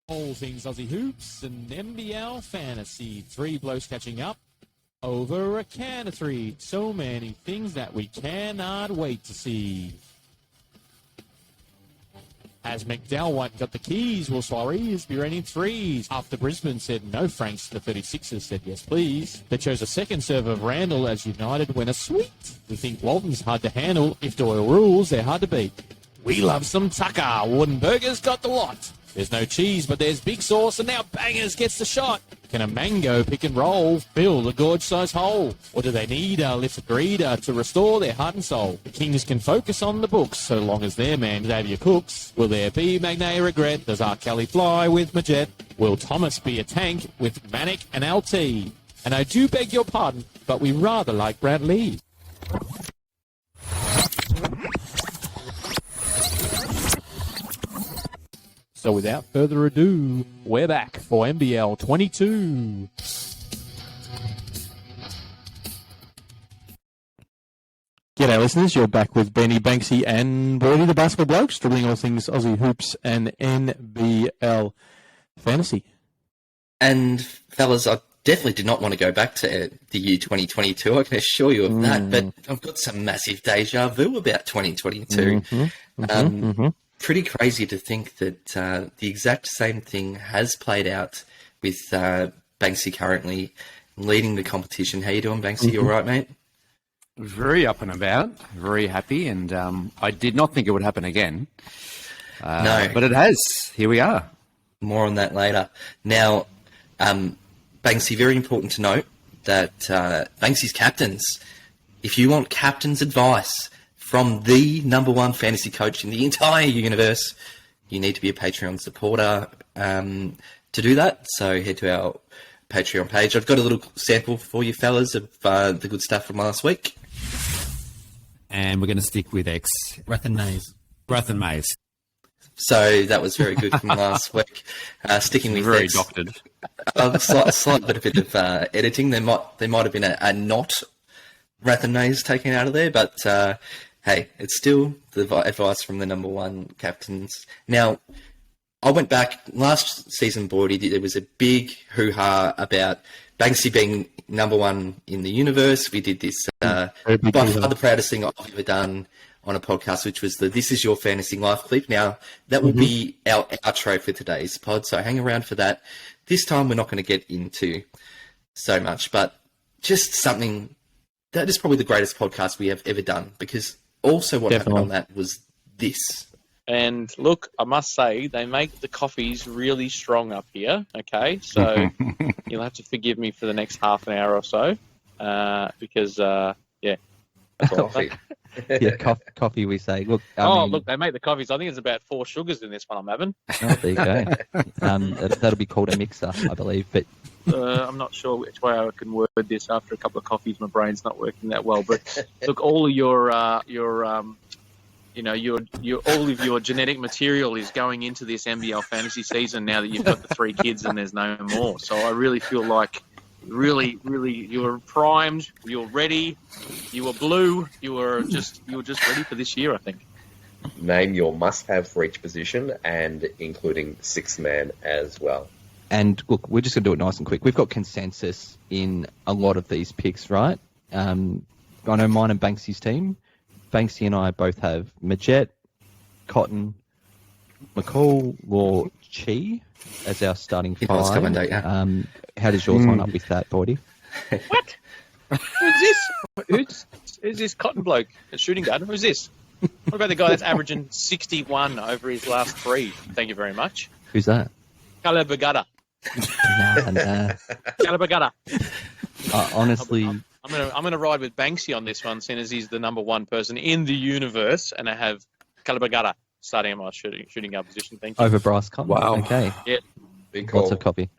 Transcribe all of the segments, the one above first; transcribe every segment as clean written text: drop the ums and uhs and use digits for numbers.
All things Aussie hoops and NBL fantasy. Three blokes catching up over a can of three. So many things that we cannot wait to see. As McDowell got the keys, will Suarez be raining threes? After Brisbane said no Franks, the 36ers said yes please. They chose a second serve of Randall as United win a sweep. We think Walton's hard to handle. If Doyle rules, they're hard to beat. We love some Tucker. Wardenberger's got the lot. There's no cheese, but there's big sauce, and now Bangers gets the shot. Can a mango pick and roll fill a gorge-sized hole? Or do they need a lift breeder to restore their heart and soul? The Kings can focus on the books, so long as their man Xavier cooks. Will there be Magnay regret? Does R. Kelly fly with Majet? Will Thomas be a tank with Manic and LT? And I do beg your pardon, but we rather like Bradley. So without further ado, we're back for NBL 22. G'day listeners, you're back with Benny, Banksy and Boydie, the basketball blokes, dribbling all things Aussie hoops and NBL fantasy. And fellas, I definitely did not want to go back to the year 2022, I can assure you of that, but I've got some massive deja vu about 2022. Pretty crazy to think that the exact same thing has played out with Banksy currently leading the competition. How you doing, Banksy? You all right, mate? Very up and about, very happy, and I did not think it would happen again. No. But it has. Here we are. More on that later. Now, Banksy, very important to note that Banksy's captains, if you want captain's advice from the number one fantasy coach in the entire universe, you need to be a Patreon supporter to do that. So head to our Patreon page. I've got a little sample for you fellas of the good stuff from last week. And we're going to stick with X. Breath and Maze. So that was very good from last week. Sticking with very X. doctored. A slight bit of editing. There might have been a not Wrath and Maze taken out of there, but hey, it's still the advice from the number one captains. Now, I went back last season, Boydie, there was a big hoo-ha about Banksy being number one in the universe. We did this by far the proudest thing I've ever done on a podcast, which was the This Is Your Fantasy Life clip. Now, that will be our outro for today's pod, so hang around for that. This time, we're not going to get into so much, but just something that is probably the greatest podcast we have ever done, because also what happened on that was this. And look, I must say, they make the coffees really strong up here, okay? So you'll have to forgive me for the next half an hour or so, because, yeah. That's all Coffee. Yeah, coffee, we say. Look, look, they make the coffees. I think there's about 4 sugars in this one I'm having. Oh, there you go. That'll be called a mixer, I believe. But I'm not sure which way I can word this. After a couple of coffees, my brain's not working that well. But look, all of your all of your genetic material is going into this NBL fantasy season now that you've got the 3 kids and there's no more. So I really feel like really you're primed, you're ready, you were blue, you were just ready for this year, I think. Name your must-have for each position, and including 6th man as well. And look, we're just going to do it nice and quick. We've got consensus in a lot of these picks, right? I know mine and Banksy's team. Banksy and I both have Majet, Cotton, McCall, Law, Chi as our starting 5. How does yours line up with that, Boydie? What? Who's this Cotton bloke at shooting guard? Who's this? What about the guy that's averaging 61 over his last 3? Thank you very much. Who's that? Calabagata. Nah. Calabagata. Honestly, I'm gonna ride with Banksy on this one, seeing as he's the number one person in the universe, and I have Calabagata starting at my shooting guard position. Thank you. Over Bryce Cotton. Wow. Okay. Yeah. Big call. Lots of copy.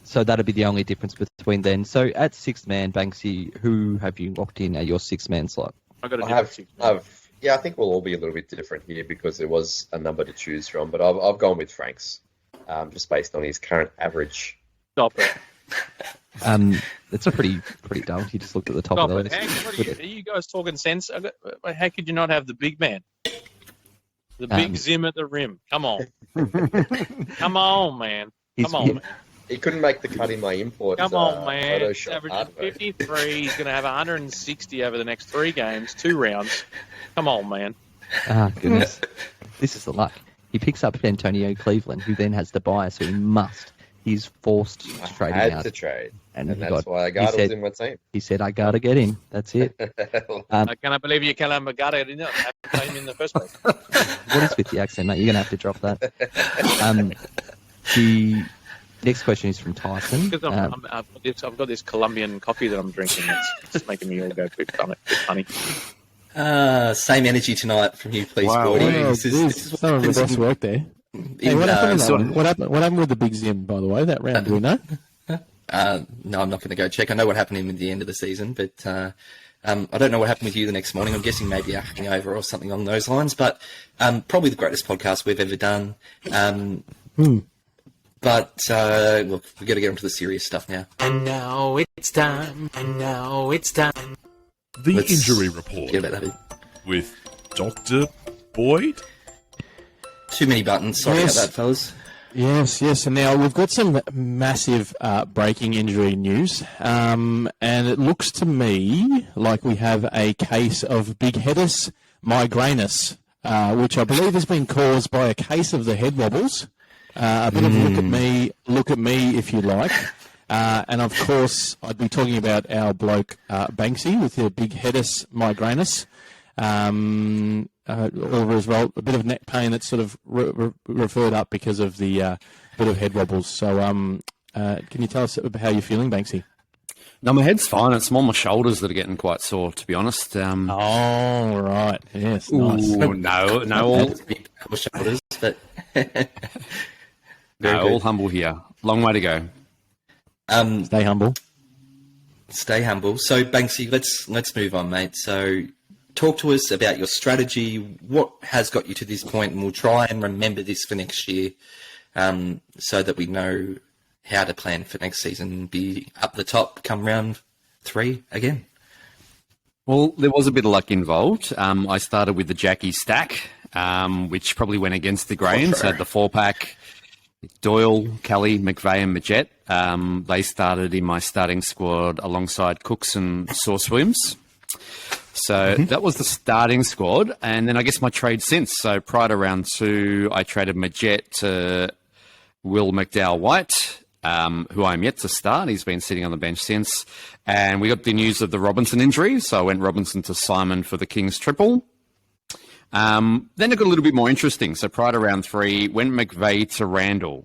So that'll be the only difference between then. So at 6th man, Banksy, who have you locked in at your 6th man slot? I think we'll all be a little bit different here because there was a number to choose from, but I've gone with Frank's, just based on his current average. Stop it. It's a pretty dumb. You just looked at the top of the list. Are you guys talking sense? How could you not have the big man? The big Zim at the rim. Come on. Come on, man. Come on, man. He couldn't make the cut in my import. Come on, man. He's Photoshop averaging artwork. 53. He's going to have 160 over the next 3 games, 2 rounds. Come on, man. Ah, goodness. This is the luck. He picks up Antonio Cleveland, who then has the buy, so he must. He's forced to I trade him had out. to trade. And And he that's got- why I he got said- in my team. He said, I got to get him. That's it. I cannot believe you can have Magata did not have to play him in the first place. What is with the accent, mate? You're going to have to drop that. The next question is from Tyson. Because I've got this Colombian coffee that I'm drinking. It's making me all go a bit funny. Same energy tonight from you, please, Wow. Boydie. Well, This is some of the best work there. Hey, what happened, to that one? What happened with the big Zim, by the way, that round? Do we know? No, I'm not going to go check. I know what happened at the end of the season, but I don't know what happened with you the next morning. I'm guessing maybe a hangover or something along those lines, but probably the greatest podcast we've ever done. But look, we've got to get on to the serious stuff now. And now it's time. And now it's time. The Let's injury report Forget about that bit. with Dr. Boyd. Too many buttons. Sorry Yes. about that, fellas. Yes. And now we've got some massive breaking injury news. And it looks to me like we have a case of big headus migrainus, which I believe has been caused by a case of the head wobbles. A bit of look at me if you like. And of course, I'd be talking about our bloke Banksy with the big headus migrainus. Or as well, a bit of neck pain that's sort of referred up because of the bit of head wobbles. So, can you tell us how you're feeling, Banksy? No, my head's fine. It's more my shoulders that are getting quite sore, to be honest. Oh, right. Yes, nice. Ooh, no, all, Big shoulders, but no, all humble here. Long way to go. Stay humble. Stay humble. So, Banksy, let's move on, mate. So, talk to us about your strategy. What has got you to this point, and we'll try and remember this for next year, so that we know how to plan for next season and be up the top come round 3 again. Well, there was a bit of luck involved. I started with the Jackie stack, which probably went against the grain. So the 4-pack, Doyle, Kelly, McVeigh and Majette, they started in my starting squad alongside Cooks and Sauce Williams. So that was the starting squad. And then I guess my trade since. So prior to round 2, I traded Majette to Will McDowell-White, who I'm yet to start. He's been sitting on the bench since. And we got the news of the Robinson injury. So I went Robinson to Simon for the Kings triple. Then it got a little bit more interesting. So prior to round 3, went McVeigh to Randall.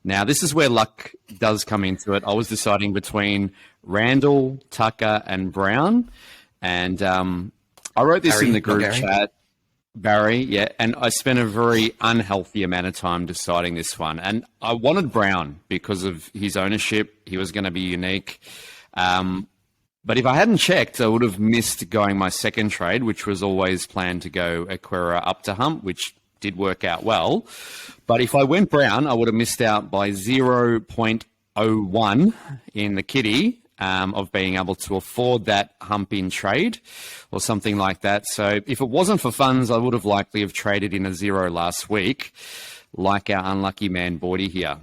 Now, this is where luck does come into it. I was deciding between Randall, Tucker, and Brown. And I wrote this in the group chat. Barry, yeah. And I spent a very unhealthy amount of time deciding this one. And I wanted Brown because of his ownership. He was going to be unique. But if I hadn't checked, I would have missed going my second trade, which was always planned to go Aquera up to Hump, which did work out well. But if I went Brown, I would have missed out by 0.01 in the kitty of being able to afford that Hump in trade or something like that. So if it wasn't for funds, I would have likely have traded in a 0 last week, like our unlucky man Boydie here.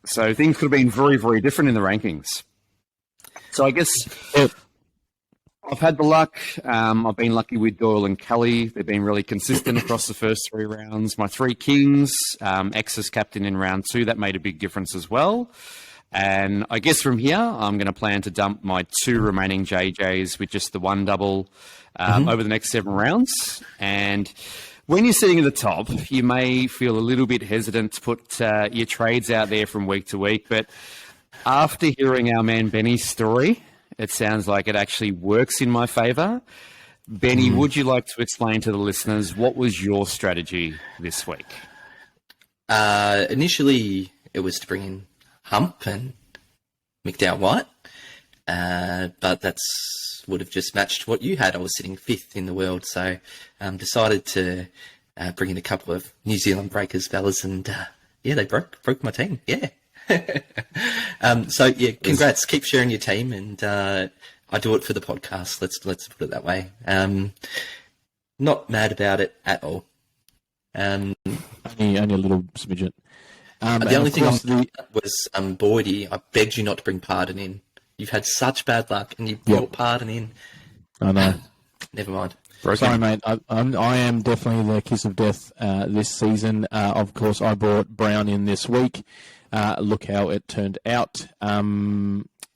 So things could have been very, very different in the rankings. So I guess I've had the luck. I've been lucky with Doyle and Kelly. They've been really consistent across the first 3 rounds. My 3 Kings, X as captain in round 2, that made a big difference as well. And I guess from here, I'm going to plan to dump my 2 remaining JJs with just the 1 double over the next 7 rounds. And when you're sitting at the top, you may feel a little bit hesitant to put your trades out there from week to week. But after hearing our man Benny's story, it sounds like it actually works in my favour. Benny, would you like to explain to the listeners what was your strategy this week? Initially, it was to bring in Hump and McDowell-White, but that's would have just matched what you had. I was sitting 5th in the world, so decided to bring in a couple of New Zealand breakers, fellas, and they broke my team. Yeah. So yeah, congrats. Keep sharing your team, and I do it for the podcast. Let's put it that way. Not mad about it at all. Only a little smidget. The only thing was Boydie. I begged you not to bring Pardon in. You've had such bad luck, and you brought Pardon in. I know. Never mind. Sorry, mate. I am definitely the kiss of death this season. Of course, I brought Brown in this week. Look how it turned out.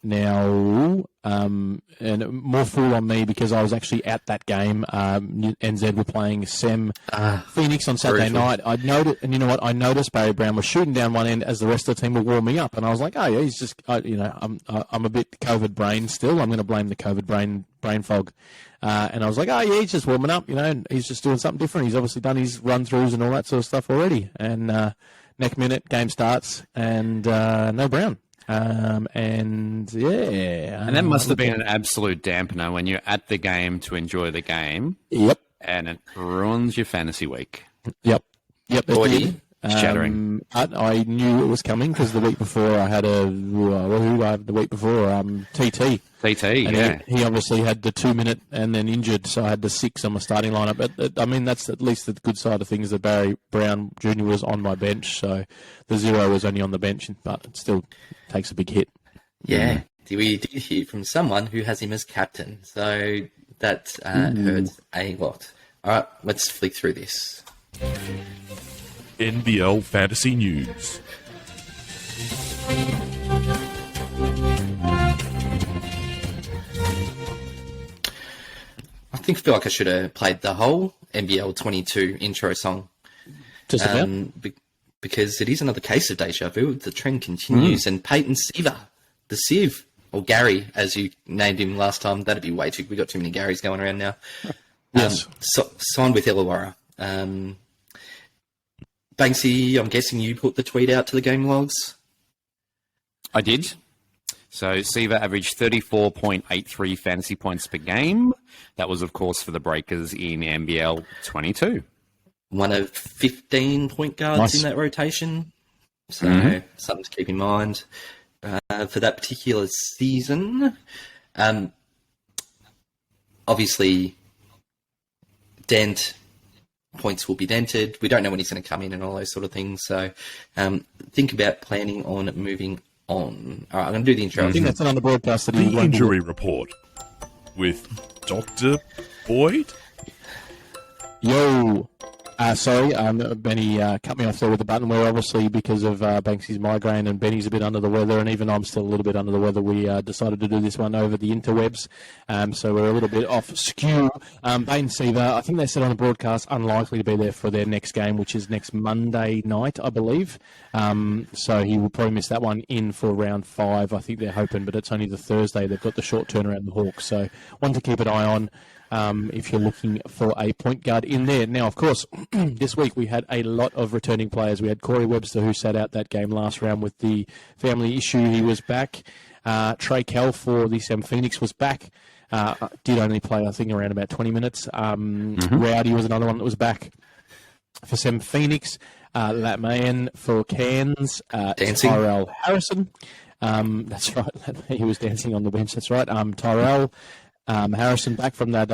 Now, and more fool on me because I was actually at that game. NZ were playing Phoenix on Saturday night. I noticed, and you know what? I noticed Barry Brown was shooting down one end as the rest of the team were warming up, and I was like, oh yeah, he's just, I'm a bit COVID brain still. I'm going to blame the COVID brain fog. And I was like, oh yeah, he's just warming up. He's just doing something different. He's obviously done his run throughs and all that sort of stuff already. And next minute, game starts, and no Brown. And that must have been an absolute dampener when you're at the game to enjoy the game. Yep. And it ruins your fantasy week. Yep. Boydie. Shattering. I knew it was coming because the week before I had who did I have the week before? TT. TT, and yeah. He obviously had the 2 minute and then injured, so I had the 6 on my starting lineup. But I mean, that's at least the good side of things that Barry Brown Jr. was on my bench, so the 0 was only on the bench, but it still takes a big hit. Yeah. We did hear from someone who has him as captain, so that hurts a lot. All right, let's flick through this. NBL Fantasy News. I feel like I should have played the whole NBL 22 intro song. Just about. Because it is another case of deja vu. The trend continues, and Peyton Seaver, the Civ, or Gary, as you named him last time, that'd be way too... We got too many Garys going around now. Yes. Signed with Illawarra. Banksy, I'm guessing you put the tweet out to the game logs? I did. So Seaver averaged 34.83 fantasy points per game. That was, of course, for the Breakers in NBL 22. One of 15 point guards in that rotation. So something to keep in mind for that particular season. Obviously, points will be dented. We don't know when he's going to come in and all those sort of things. So think about planning on moving on. All right, I'm going to do the intro. I think that's on the broadcast. That The injury report with Dr. Boyd. Yo. Sorry, Benny cut me off there with the button. We're obviously, because of Banksy's migraine and Benny's a bit under the weather, and even I'm still a little bit under the weather, we decided to do this one over the interwebs. So we're a little bit off skew. Bain Seaver, I think they said on the broadcast, unlikely to be there for their next game, which is next Monday night, I believe. So he will probably miss that one in for round 5. I think they're hoping, but it's only the Thursday. They've got the short turnaround, the Hawks. So one to keep an eye on. If you're looking for a point guard in there. Now, of course, this week we had a lot of returning players. We had Corey Webster, who sat out that game last round with the family issue. He was back. Trey Kell for the Sam Phoenix was back. Did only play, I think, around about 20 minutes. Rowdy was another one that was back for Sam Phoenix. Latmayan for Cairns. Tyrell Harrison. That's right. He was dancing on the bench. That's right. Tyrell Harrison back from that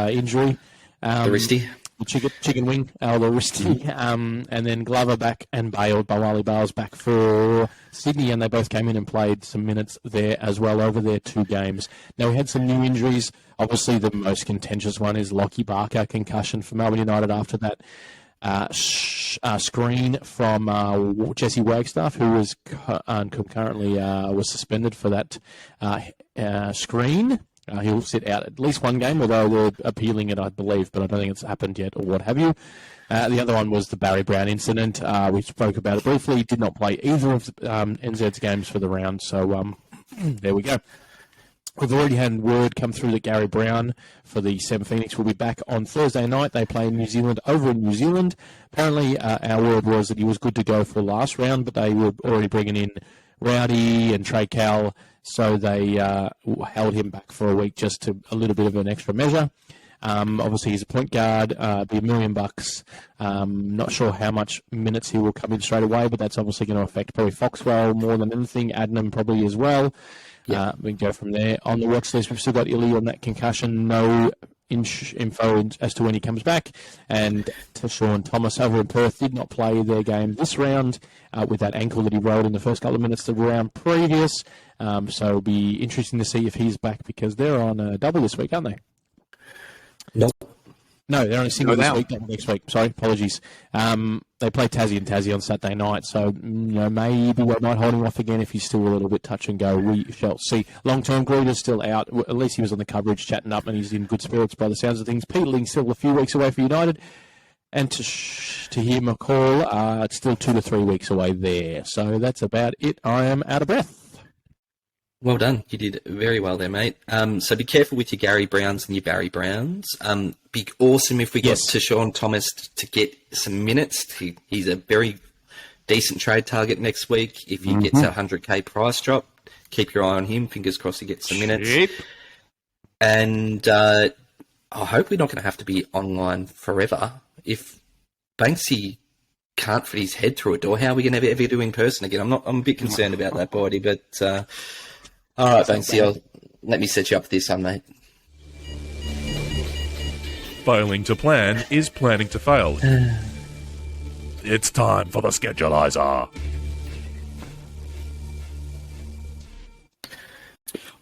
injury. The wristy. The chicken wing, the wristy. And then Glover back and Bawali Bales back for Sydney, and they both came in and played some minutes there as well over their 2 games. Now, we had some new injuries. Obviously, the most contentious one is Lockie Barker, concussion for Melbourne United after that screen from Jesse Wagstaff, who was concurrently was suspended for that screen. He'll sit out at least one game, although they're appealing it, I believe, but I don't think it's happened yet or what have you. The other one was the Barry Brown incident. We spoke about it briefly. He did not play either of NZ's games for the round, so there we go. We've already had word come through that Gary Brown for the Sam Phoenix will be back on Thursday night. They play in New Zealand, over in New Zealand. Apparently, our word was that he was good to go for the last round, but they were already bringing in Rowdy and Trey Cal, so they held him back for a week just to a little bit of an extra measure. Obviously, he's a point guard, be $1 million. Not sure how much minutes he will come in straight away, but that's obviously going to affect probably Foxwell more than anything, Adnam probably as well. We can go from there. On the watch list, we've still got Illy on that concussion. No info as to when he comes back. And Sean Thomas over in Perth did not play their game this round with that ankle that he rolled in the first couple of minutes of the round previous. So it'll be interesting to see if he's back because they're on a double this week, aren't they? Nope. No, they're on a single this now. week, double next week. Sorry, apologies. They play Tassie and Tassie on Saturday night, so maybe we might hold him off again if he's still a little bit touch and go. We shall see. Long-term Gruder's still out. At least he was on the coverage chatting up and he's in good spirits by the sounds of things. Peterling's still a few weeks away for United. And to hear McCall, it's still 2 to 3 weeks away there. So that's about it. I am out of breath. Well done. You did very well there, mate. So be careful with your Gary Browns and your Barry Browns. Be awesome if we got to Sean Thomas to get some minutes. He's a very decent trade target next week. If he gets a 100k price drop, keep your eye on him. Fingers crossed he gets some minutes. And I hope we're not going to have to be online forever. If Banksy can't fit his head through a door, how are we going to ever do in person again? I'm a bit concerned about that, Boydie, but... all right, Banksy, let me set you up for this one, mate. Failing to plan is planning to fail. It's time for the schedulizer.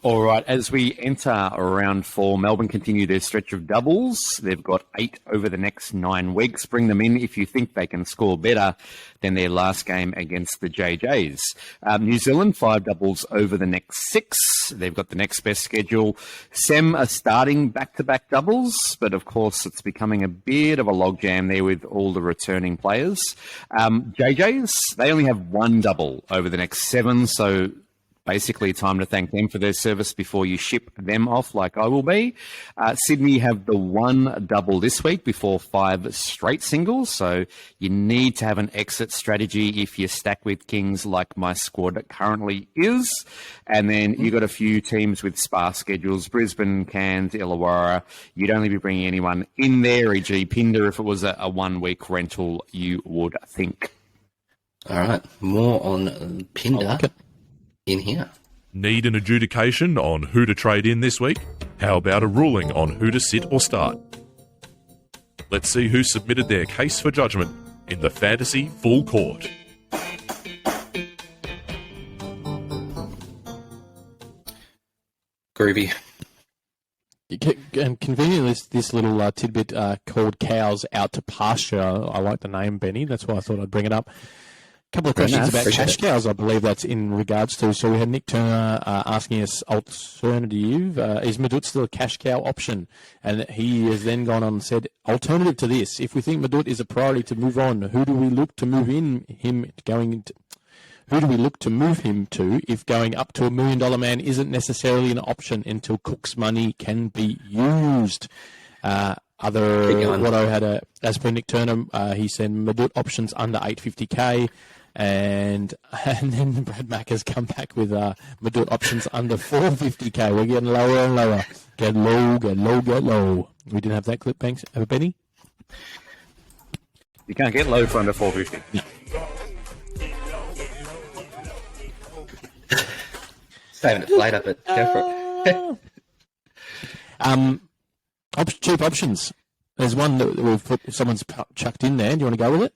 All right, as we enter round 4, Melbourne continue their stretch of doubles. They've got 8 over the next 9 weeks. Bring them in if you think they can score better than their last game against the JJs. New Zealand, 5 doubles over the next 6. They've got the next best schedule. Sem are starting back-to-back doubles, but of course it's becoming a bit of a logjam there with all the returning players. JJs, they only have 1 double over the next 7, so... basically, time to thank them for their service before you ship them off like I will be. Sydney have the 1 double this week before 5 straight singles, so you need to have an exit strategy if you're stacked with Kings like my squad currently is. And then you got a few teams with sparse schedules, Brisbane, Cairns, Illawarra. You'd only be bringing anyone in there, e.g. Pinder, if it was a 1-week rental, you would think. All right, more on Pinder. In here. Need an adjudication on who to trade in this week? How about a ruling on who to sit or start? Let's see who submitted their case for judgment in the Fantasy Full Court. Groovy. And conveniently, this little tidbit called Cows Out to Pasture. I like the name, Benny. That's why I thought I'd bring it up. Couple of questions about cash cows, I believe that's in regards to. So we had Nick Turner asking us alternative. Is Madut still a cash cow option? And he has then gone on and said, alternative to this, if we think Madut is a priority to move on, who do we look to move him to if going up to $1 million man isn't necessarily an option until Cook's money can be used? What I had as per Nick Turner, he said Madut options under 850k. And then Brad Mack has come back with Madut options under 450k. We're getting lower and lower. Get low, get low, get low. We didn't have that clip, Banks. Benny? You can't get low for under 450. Saving it for later, but go for it. Cheap options. There's one that we've put, someone's chucked in there. Do you want to go with it?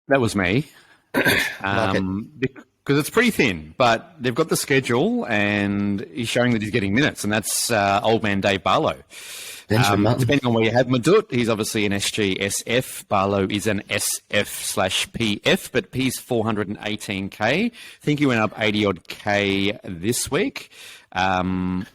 That was me. Because it's pretty thin, but they've got the schedule and he's showing that he's getting minutes, and that's old man Dave Barlow. Depending on where you have Madut, he's obviously an SGSF. Barlow is an SF/PF, but he's 418k. I think he went up 80-odd K this week. But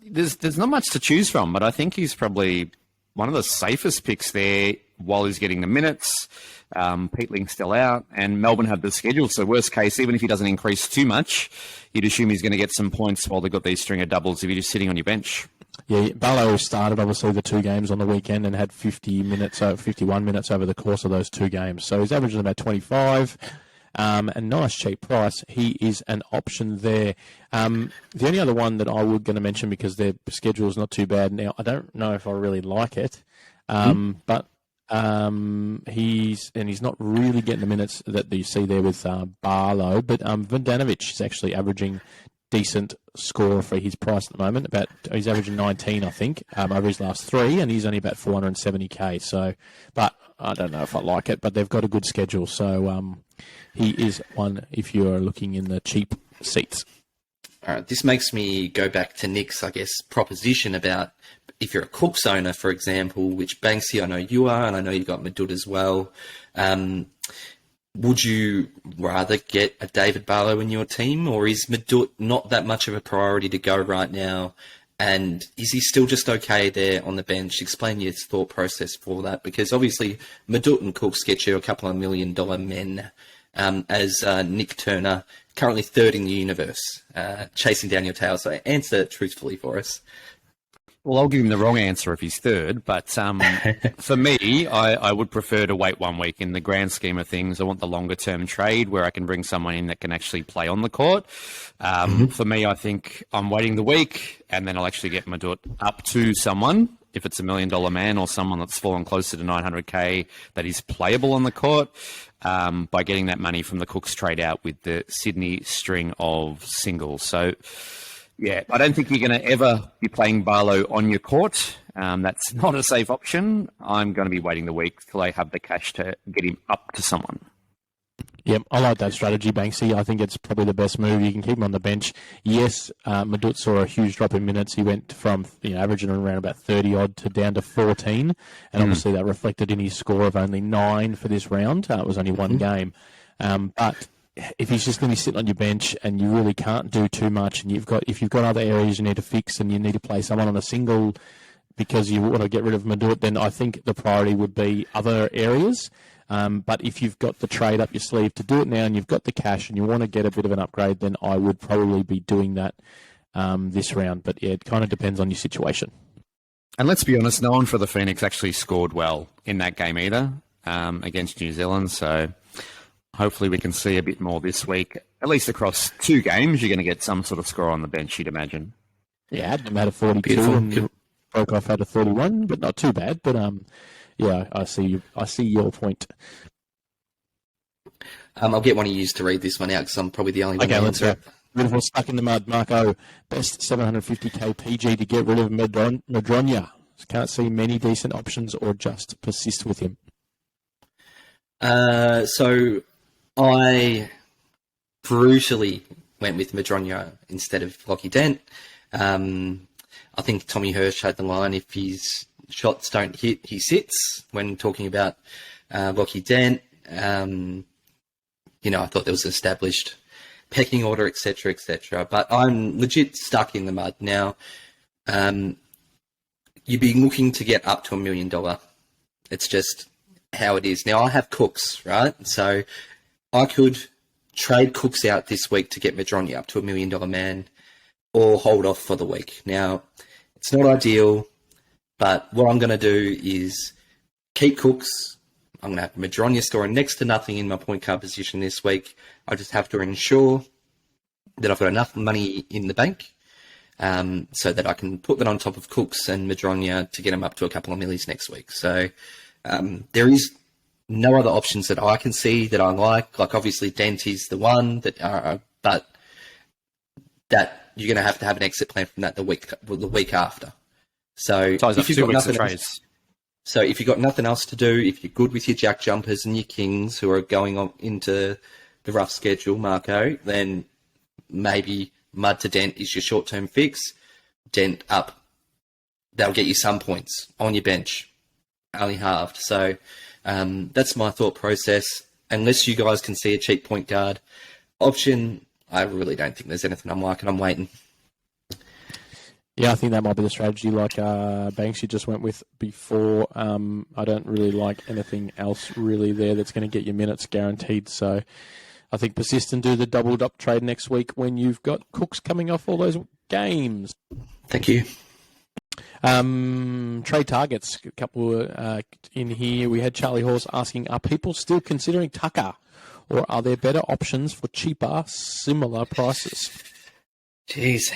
there's not much to choose from, but I think he's probably one of the safest picks there while he's getting the minutes. Peatling's still out, and Melbourne have the schedule. So worst case, even if he doesn't increase too much, you'd assume he's going to get some points while they've got these string of doubles if you're just sitting on your bench. Yeah, Barlow started obviously the 2 games on the weekend and had 51 minutes over the course of those 2 games. So he's averaging about 25. A nice cheap price. He is an option there. The only other one that I was going to mention, because their schedule is not too bad now, I don't know if I really like it, but he's not really getting the minutes that you see there with Barlow, but Vandanovic is actually averaging decent score for his price at the moment. He's averaging 19, I think, over his last 3, and he's only about 470k. So, but I don't know if I like it. But they've got a good schedule, so he is one if you're looking in the cheap seats. All right, this makes me go back to Nick's, I guess, proposition about if you're a Cooks owner, for example, which Banksy, I know you are, and I know you've got Madut as well. Would you rather get a David Barlow in your team, or is Madut not that much of a priority to go right now? And is he still just okay there on the bench? Explain your thought process for that, because obviously Madut and Cooks get you a couple of $1 million men, as Nick Turner, currently 3rd in the universe, chasing down your tail. So answer truthfully for us. Well, I'll give him the wrong answer if he's 3rd, but for me, I would prefer to wait 1 week. In the grand scheme of things, I want the longer-term trade where I can bring someone in that can actually play on the court. For me, I think I'm waiting the week, and then I'll actually get Madut up to someone, if it's $1 million man or someone that's fallen closer to 900k that is playable on the court, by getting that money from the Cooks trade out with the Sydney string of singles. So, yeah, I don't think you're going to ever be playing Barlow on your court. That's not a safe option. I'm going to be waiting the week till I have the cash to get him up to someone. Yep, I like that strategy, Banksy. I think it's probably the best move. You can keep him on the bench. Yes, Madut saw a huge drop in minutes. He went from averaging around about 30-odd to down to 14, and obviously that reflected in his score of only 9 for this round. It was only 1 game. But if he's just going to be sitting on your bench and you really can't do too much, and if you've got other areas you need to fix and you need to play someone on a single because you want to get rid of Madut, then I think the priority would be other areas. But if you've got the trade up your sleeve to do it now and you've got the cash and you want to get a bit of an upgrade, then I would probably be doing that this round. But, yeah, it kind of depends on your situation. And let's be honest, no one for the Phoenix actually scored well in that game either, against New Zealand. So hopefully we can see a bit more this week. At least across 2 games, you're going to get some sort of score on the bench, you'd imagine. Yeah, Adam had a 42 Beautiful. And broke off had a 31, but not too bad. But, yeah, I see your point. I'll get one of you to read this one out because I'm probably the only one. Okay, let's go. Beautiful. Stuck in the mud. Marco, best 750k PG to get rid of Madronya. Can't see many decent options or just persist with him. So I brutally went with Madronya instead of Lockie Dent. I think Tommy Hirsch had the line, if his shots don't hit, he sits, when talking about Lockie Dent. I thought there was an established pecking order, etc., etc. But I'm legit stuck in the mud now. You'd be looking to get up to $1 million. It's just how it is. Now, I have Cooks, right? So I could trade Cooks out this week to get Madronya up to $1 million man, or hold off for the week. Now, it's not ideal, but what I'm going to do is keep Cooks. I'm going to have Madronya scoring next to nothing in my point guard position this week. I just have to ensure that I've got enough money in the bank so that I can put that on top of Cooks and Madronya to get them up to a couple of millies next week. So there is no other options that I can see that I like. Like, obviously, Dent is the one, but that you're going to have an exit plan from that the week after. So if you've got nothing else, if you've got nothing else to do, if you're good with your Jack Jumpers and your Kings who are going on into the rough schedule, Marco, then maybe Mud to Dent is your short-term fix. Dent up. That'll get you some points on your bench, only halved. So that's my thought process. Unless you guys can see a cheap point guard option, I really don't think there's anything I'm liking. I'm waiting. Yeah, I think that might be the strategy like Banksy just went with before. I don't really like anything else really there that's going to get you minutes guaranteed. So I think persist and do the doubled up trade next week when you've got Cooks coming off all those games. Thank you. Trade targets, a couple in here. We had Charlie Horse asking, are people still considering Tucker, or are there better options for cheaper, similar prices? Jeez.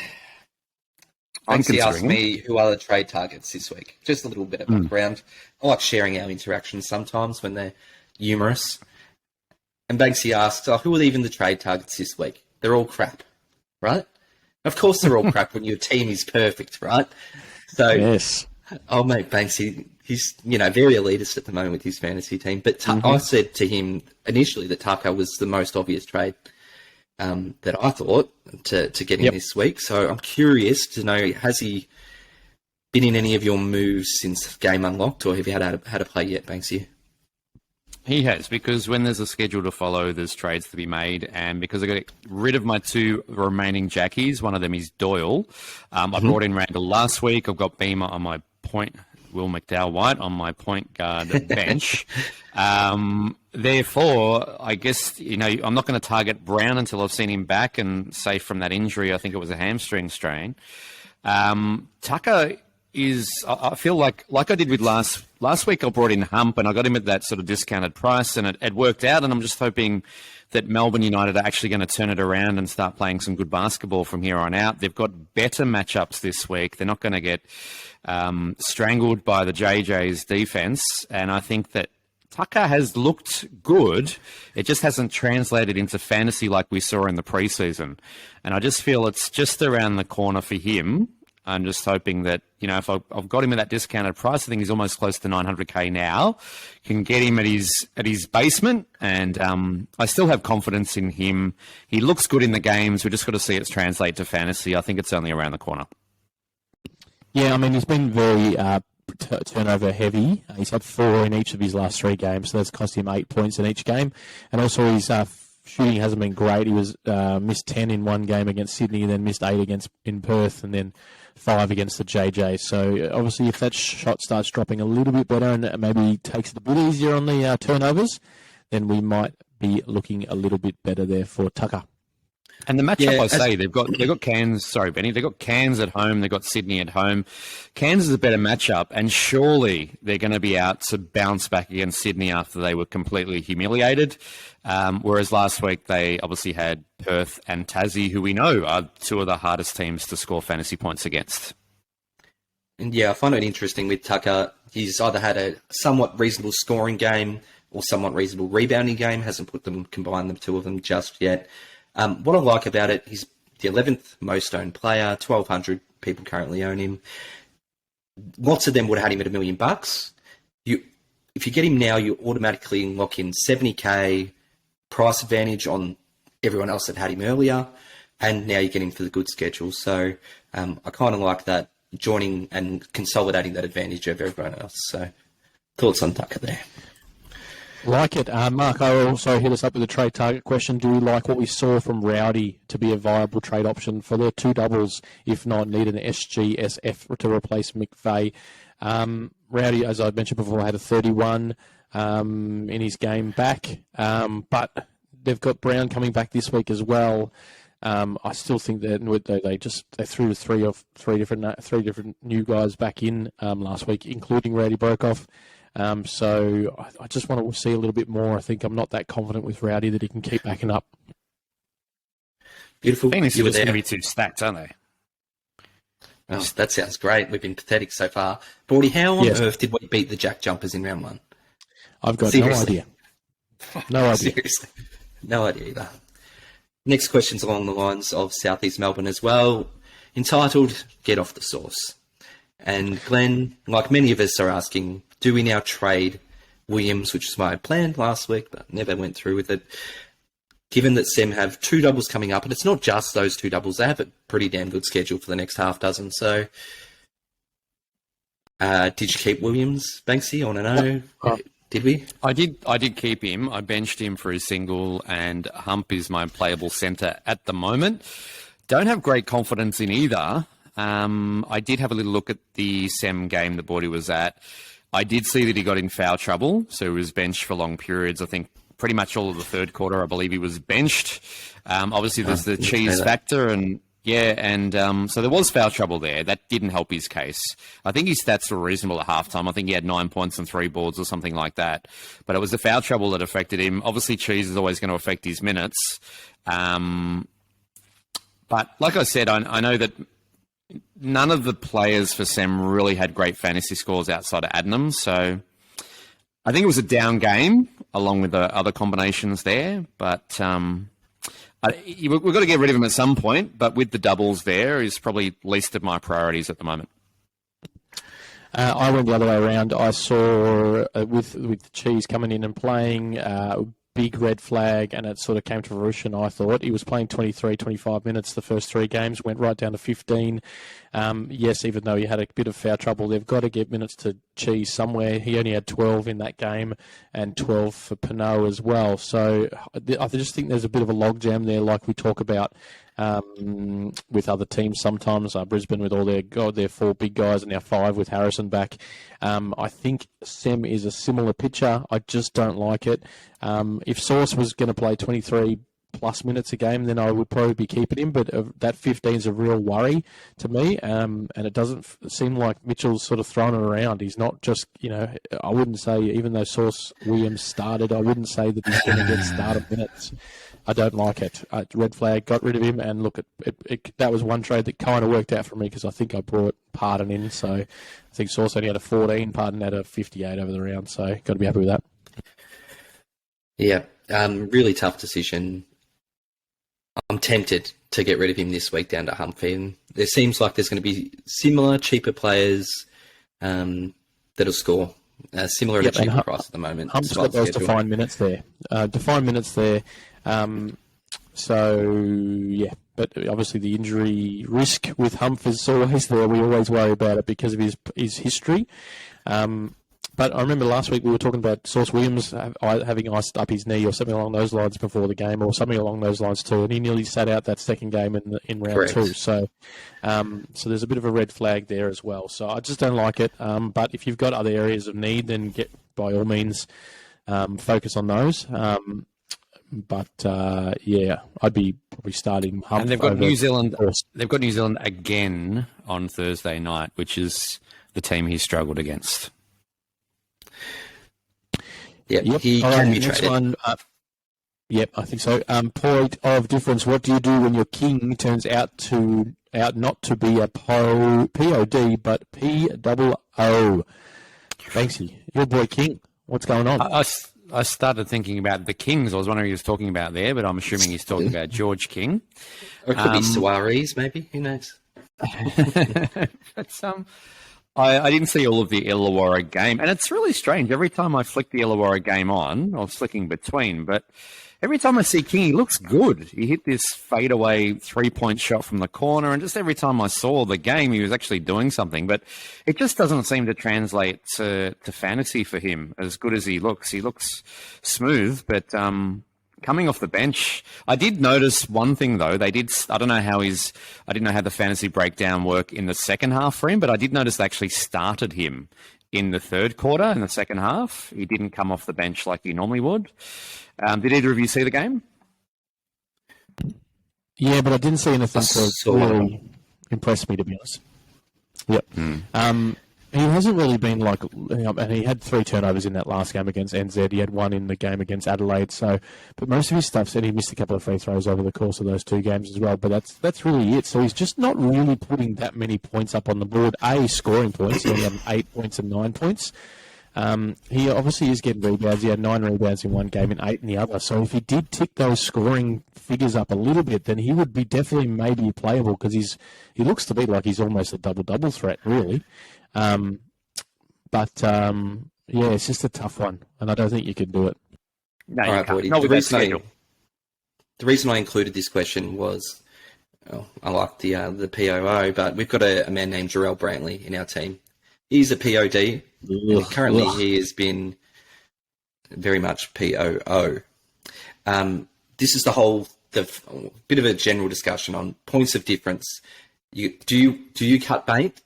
Banksy asked me who are the trade targets this week. Just a little bit of background. I like sharing our interactions sometimes when they're humorous. And Banksy asked, who are even the trade targets this week? They're all crap, right? Of course they're all crap when your team is perfect, right? So, Yes. oh, mate, Banksy, he's, very elitist at the moment with his fantasy team. But I said to him initially that Tucker was the most obvious trade that I thought to get in this week. So I'm curious to know, has he been in any of your moves since game unlocked, or have you had a play yet, Banksy? He has, because when there's a schedule to follow, there's trades to be made. And because I got rid of my 2 remaining Jackies, one of them is Doyle. I brought in Randall last week. I've got Beamer on my point, Will McDowell-White on my point guard bench. Therefore, I guess, I'm not going to target Brown until I've seen him back and safe from that injury. I think it was a hamstring strain. Tucker is, I feel like I did with last week, I brought in Hump and I got him at that sort of discounted price, and it worked out. And I'm just hoping that Melbourne United are actually going to turn it around and start playing some good basketball from here on out. They've got better matchups this week. They're not going to get strangled by the JJ's defense. And I think that Tucker has looked good. It just hasn't translated into fantasy like we saw in the preseason. And I just feel it's just around the corner for him. I'm just hoping that, if I've got him at that discounted price, I think he's almost close to 900K now, can get him at his basement, and I still have confidence in him. He looks good in the games. We've just got to see it translate to fantasy. I think it's only around the corner. Yeah, I mean, he's been very turnover heavy. He's had 4 in each of his last 3 games, so that's cost him 8 points in each game. And also his shooting hasn't been great. He was missed 10 in one game against Sydney, and then missed 8 in Perth, and then 5 against the JJ. So obviously if that shot starts dropping a little bit better and maybe takes it a bit easier on the turnovers, then we might be looking a little bit better there for Tucker. And the matchup, they've got Cairns. Sorry, Benny. They've got Cairns at home. They've got Sydney at home. Cairns is a better matchup, and surely they're going to be out to bounce back against Sydney after they were completely humiliated. Whereas last week they obviously had Perth and Tassie, who we know are 2 of the hardest teams to score fantasy points against. And yeah, I find it interesting with Tucker. He's either had a somewhat reasonable scoring game or somewhat reasonable rebounding game. Hasn't combined the 2 of them just yet. What I like about it, he's the 11th most owned player, 1,200 people currently own him. Lots of them would have had him at $1 million. If you get him now, you automatically lock in 70K price advantage on everyone else that had him earlier, and now you get him for the good schedule. So I kind of like that, joining and consolidating that advantage over everyone else. So thoughts on Tucker there? Like it. Mark, I also hit us up with a trade target question. Do we like what we saw from Rowdy to be a viable trade option for the 2 doubles, if not need an SGSF to replace McVeigh? Rowdy, as I mentioned before, had a 31 in his game back, but they've got Brown coming back this week as well. I still think that they threw 3 different new guys back in last week, including Rowdy Brokoff. So I just want to see a little bit more. I think I'm not that confident with Rowdy that he can keep backing up. Beautiful. Fantasy was going to be 2 stacked, aren't they? Oh, that sounds great. We've been pathetic so far. Boydie, how on earth did we beat the Jack Jumpers in round 1? I've got Seriously? no idea. Seriously. No idea either. Next question's along the lines of Southeast Melbourne as well. Entitled, Get Off the Sauce. And Glenn, like many of us, are asking, do we now trade Williams, which is my plan last week, but never went through with it. Given that Sem have 2 doubles coming up, and it's not just those 2 doubles, they have a pretty damn good schedule for the next half dozen. So, did you keep Williams, Banksy? I want to know. Did we? I did keep him. I benched him for his single, and Hump is my playable centre at the moment. Don't have great confidence in either. I did have a little look at the Sem game that Boydie was at. I did see that he got in foul trouble, so he was benched for long periods. I think pretty much all of the third quarter, I believe he was benched. Obviously, there's the cheese factor, and so there was foul trouble there. That didn't help his case. I think his stats were reasonable at halftime. I think he had 9 points and 3 boards or something like that. But it was the foul trouble that affected him. Obviously, cheese is always going to affect his minutes. But like I said, I know that none of the players for Sem really had great fantasy scores outside of Adnam, so I think it was a down game along with the other combinations there. But We've got to get rid of him at some point, but with the doubles there is probably least of my priorities at the moment. I went the other way around. I saw with the Cheese coming in and playing big red flag, and it sort of came to fruition, I thought. He was playing 23, 25 minutes the first three games, went right down to 15. Yes, even though he had a bit of foul trouble, they've got to get minutes to Cheese somewhere. He only had 12 in that game and 12 for Pinot as well. So I just think there's a bit of a logjam there, like we talk about with other teams sometimes. Brisbane with all their four big guys and now five with Harrison back. I think Sem is a similar pitcher. I just don't like it. If Sauce was going to play 23 plus minutes a game, then I would probably be keeping him, but that 15 is a real worry to me, and it doesn't seem like Mitchell's sort of thrown it around. He's not just, I wouldn't say, even though Sauce Williams started, I wouldn't say that he's going to get starter minutes. I don't like it. Red flag, got rid of him, and look, that was one trade that kind of worked out for me because I think I brought Pardon in, so I think Sauce only had a 14, Pardon had a 58 over the round, so got to be happy with that. Yeah, really tough decision. I'm tempted to get rid of him this week down to Humphrey, and there seems like there's going to be similar, cheaper players that'll score. Similar at a cheaper price at the moment. Hump's got those defined minutes there. So, yeah. But obviously the injury risk with Humph is always there. We always worry about it because of his history. But I remember last week we were talking about Sauce Williams having iced up his knee or something along those lines before the game, or something along those lines too, and he nearly sat out that second game in round Correct. 2. So there's a bit of a red flag there as well. So I just don't like it. But if you've got other areas of need, then by all means focus on those. I'd be probably starting Humph. And they've got New Zealand. They've got New Zealand again on Thursday night, which is the team he struggled against. Yep. He can be next traded. one. Yep, I think so. Point of difference. What do you do when your king turns out not to be a POD but POO? Banksy, your boy King. What's going on? I started thinking about the Kings. I was wondering who he was talking about there, but I'm assuming he's talking about George King. Or it could be Suarez, maybe. Who knows? But I didn't see all of the Illawarra game, and it's really strange. Every time I flick the Illawarra game on, or flicking between, but every time I see King, he looks good. He hit this fadeaway 3-point shot from the corner, and just every time I saw the game, he was actually doing something. But it just doesn't seem to translate to fantasy for him as good as he looks. He looks smooth, but coming off the bench, I did notice one thing though. I didn't know how the fantasy breakdown worked in the second half for him, but I did notice they actually started him in the third quarter, in the second half. He didn't come off the bench like he normally would. Did either of you see the game? Yeah, but I didn't see anything that really impressed me, to be honest. Yep. He hasn't really been like, and he had 3 turnovers in that last game against NZ. He had 1 in the game against Adelaide. So, but most of his stuff said he missed a couple of free throws over the course of those 2 games as well. But that's really it. So he's just not really putting that many points up on the board. Scoring points. He only had 8 points and 9 points. He obviously is getting rebounds. He had 9 rebounds in one game and 8 in the other. So if he did tick those scoring figures up a little bit, then he would be definitely maybe playable because he looks to be like he's almost a double-double threat, really. It's just a tough one, and I don't think you can do it. No, All right, Boydie. The reason I included this question was, I like the POO, but we've got a man named Jarrell Brantley in our team. He's a POD. And currently, he has been very much POO. This is the bit of a general discussion on points of difference. Do you cut bait,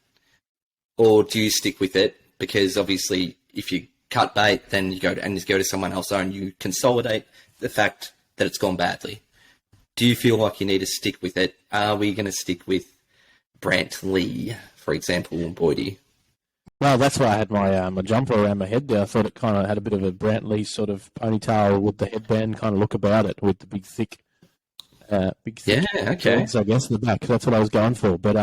or do you stick with it? Because obviously, if you cut bait, then you go to someone else and you consolidate the fact that it's gone badly. Do you feel like you need to stick with it? Are we going to stick with Brantley, for example, Boydie? Well, that's why I had my jumper around my head there. I thought it kind of had a bit of a Brantley sort of ponytail with the headband kind of look about it, with the big thick okay. dreads, I guess, in the back. That's what I was going for. But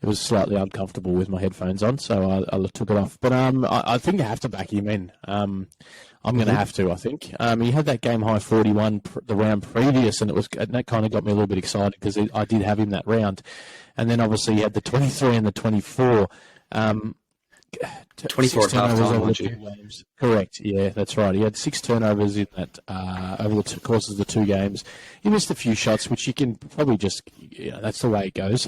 it was slightly uncomfortable with my headphones on, so I took it off. But I think I have to back him in. I'm going to have to, I think. He had that game high 41 the round previous, and that kind of got me a little bit excited because I did have him that round. And then obviously he had the 23 and the 24. 24 at half-time, weren't you? Games. Correct, yeah, that's right. He had 6 turnovers in that over the course of the 2 games. He missed a few shots, which you can probably just, that's the way it goes.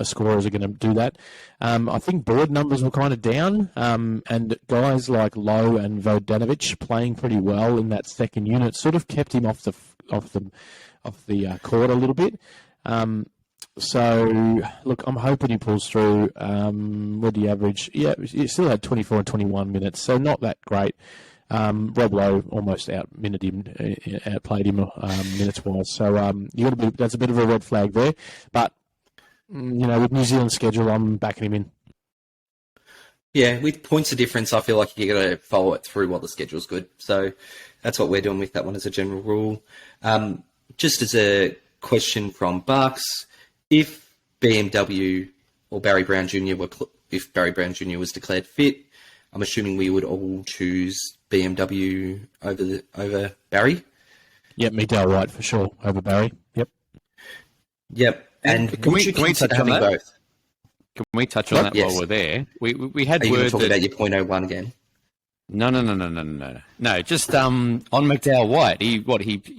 Scorers are going to do that. I think board numbers were kind of down, and guys like Lowe and Vodanovic playing pretty well in that second unit sort of kept him off the court a little bit. So, look, I'm hoping he pulls through. What do you average? Yeah, he still had 24 and 21 minutes, so not that great. Rob Lowe almost outplayed him minutes-wise. So, that's a bit of a red flag there. But, with New Zealand's schedule, I'm backing him in. Yeah, with points of difference, I feel like you got to follow it through while the schedule's good. So that's what we're doing with that one as a general rule. Just as a question from Bucks, if BMW or Barry Brown Jr. if Barry Brown Jr. was declared fit, I'm assuming we would all choose BMW over Barry. Yep, Miguel White for sure over Barry. Yep. And can we touch on that? Both? Can we touch on that while we're there? We had Are you word talking about your .01 again? No. Just on McDowell White, he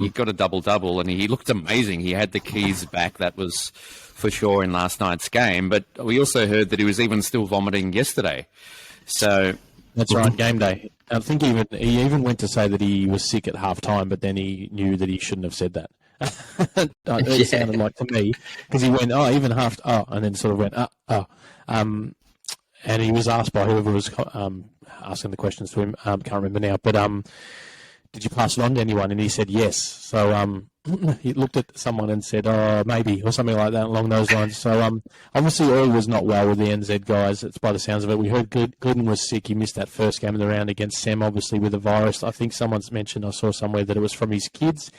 got a double and he looked amazing. He had the keys back. That was for sure in last night's game. But we also heard that he was even still vomiting yesterday. So that's right, game day. I think he even went to say that he was sick at half time, but then he knew that he shouldn't have said that. It sounded like to me because he went and then sort of went and he was asked by whoever was asking the questions to him. Can't remember now, but did you pass it on to anyone? And he said yes. So he looked at someone and said, "Oh, maybe," or something like that along those lines. So obviously all was not well with the NZ guys. It's by the sounds of it. We heard Gooden was sick. He missed that first game of the round against Sam, obviously with the virus. I think someone's mentioned. I saw somewhere that it was from his kids.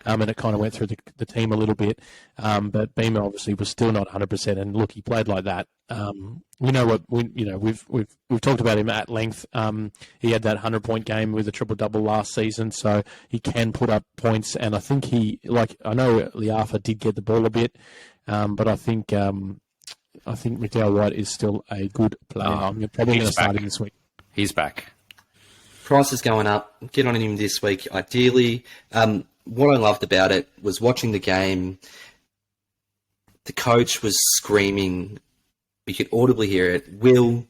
And it kind of went through the team a little bit. But Beamer obviously was still not 100%. And look, he played like that. We've talked about him at length. He had that 100-point game with a triple-double last season, so he can put up points. And I think I know Liafa did get the ball a bit, but I think McDowell White is still a good player. I'm probably going to start him this week. He's back. Price is going up. Get on him this week, ideally. What I loved about it was watching the game. The coach was screaming. You could audibly hear it. Will.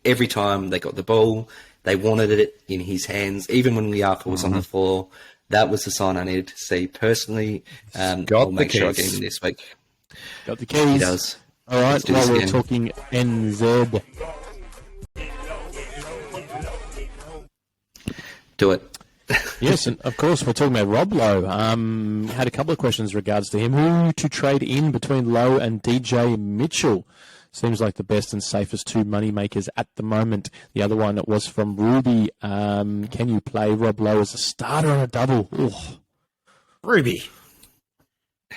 Every time they got the ball, they wanted it in his hands. Even when Liafa was on the floor, that was the sign I needed to see personally. I'll make sure I get him this week. Got the keys. He does. All right, while we're talking NZ. Do it. Yes, and of course we're talking about Rob Lowe. Had a couple of questions in regards to him. Who to trade in between Lowe and DJ Mitchell? Seems like the best and safest 2 money makers at the moment. The other one was from Ruby. Can you play Rob Lowe as a starter on a double? Ugh. Ruby.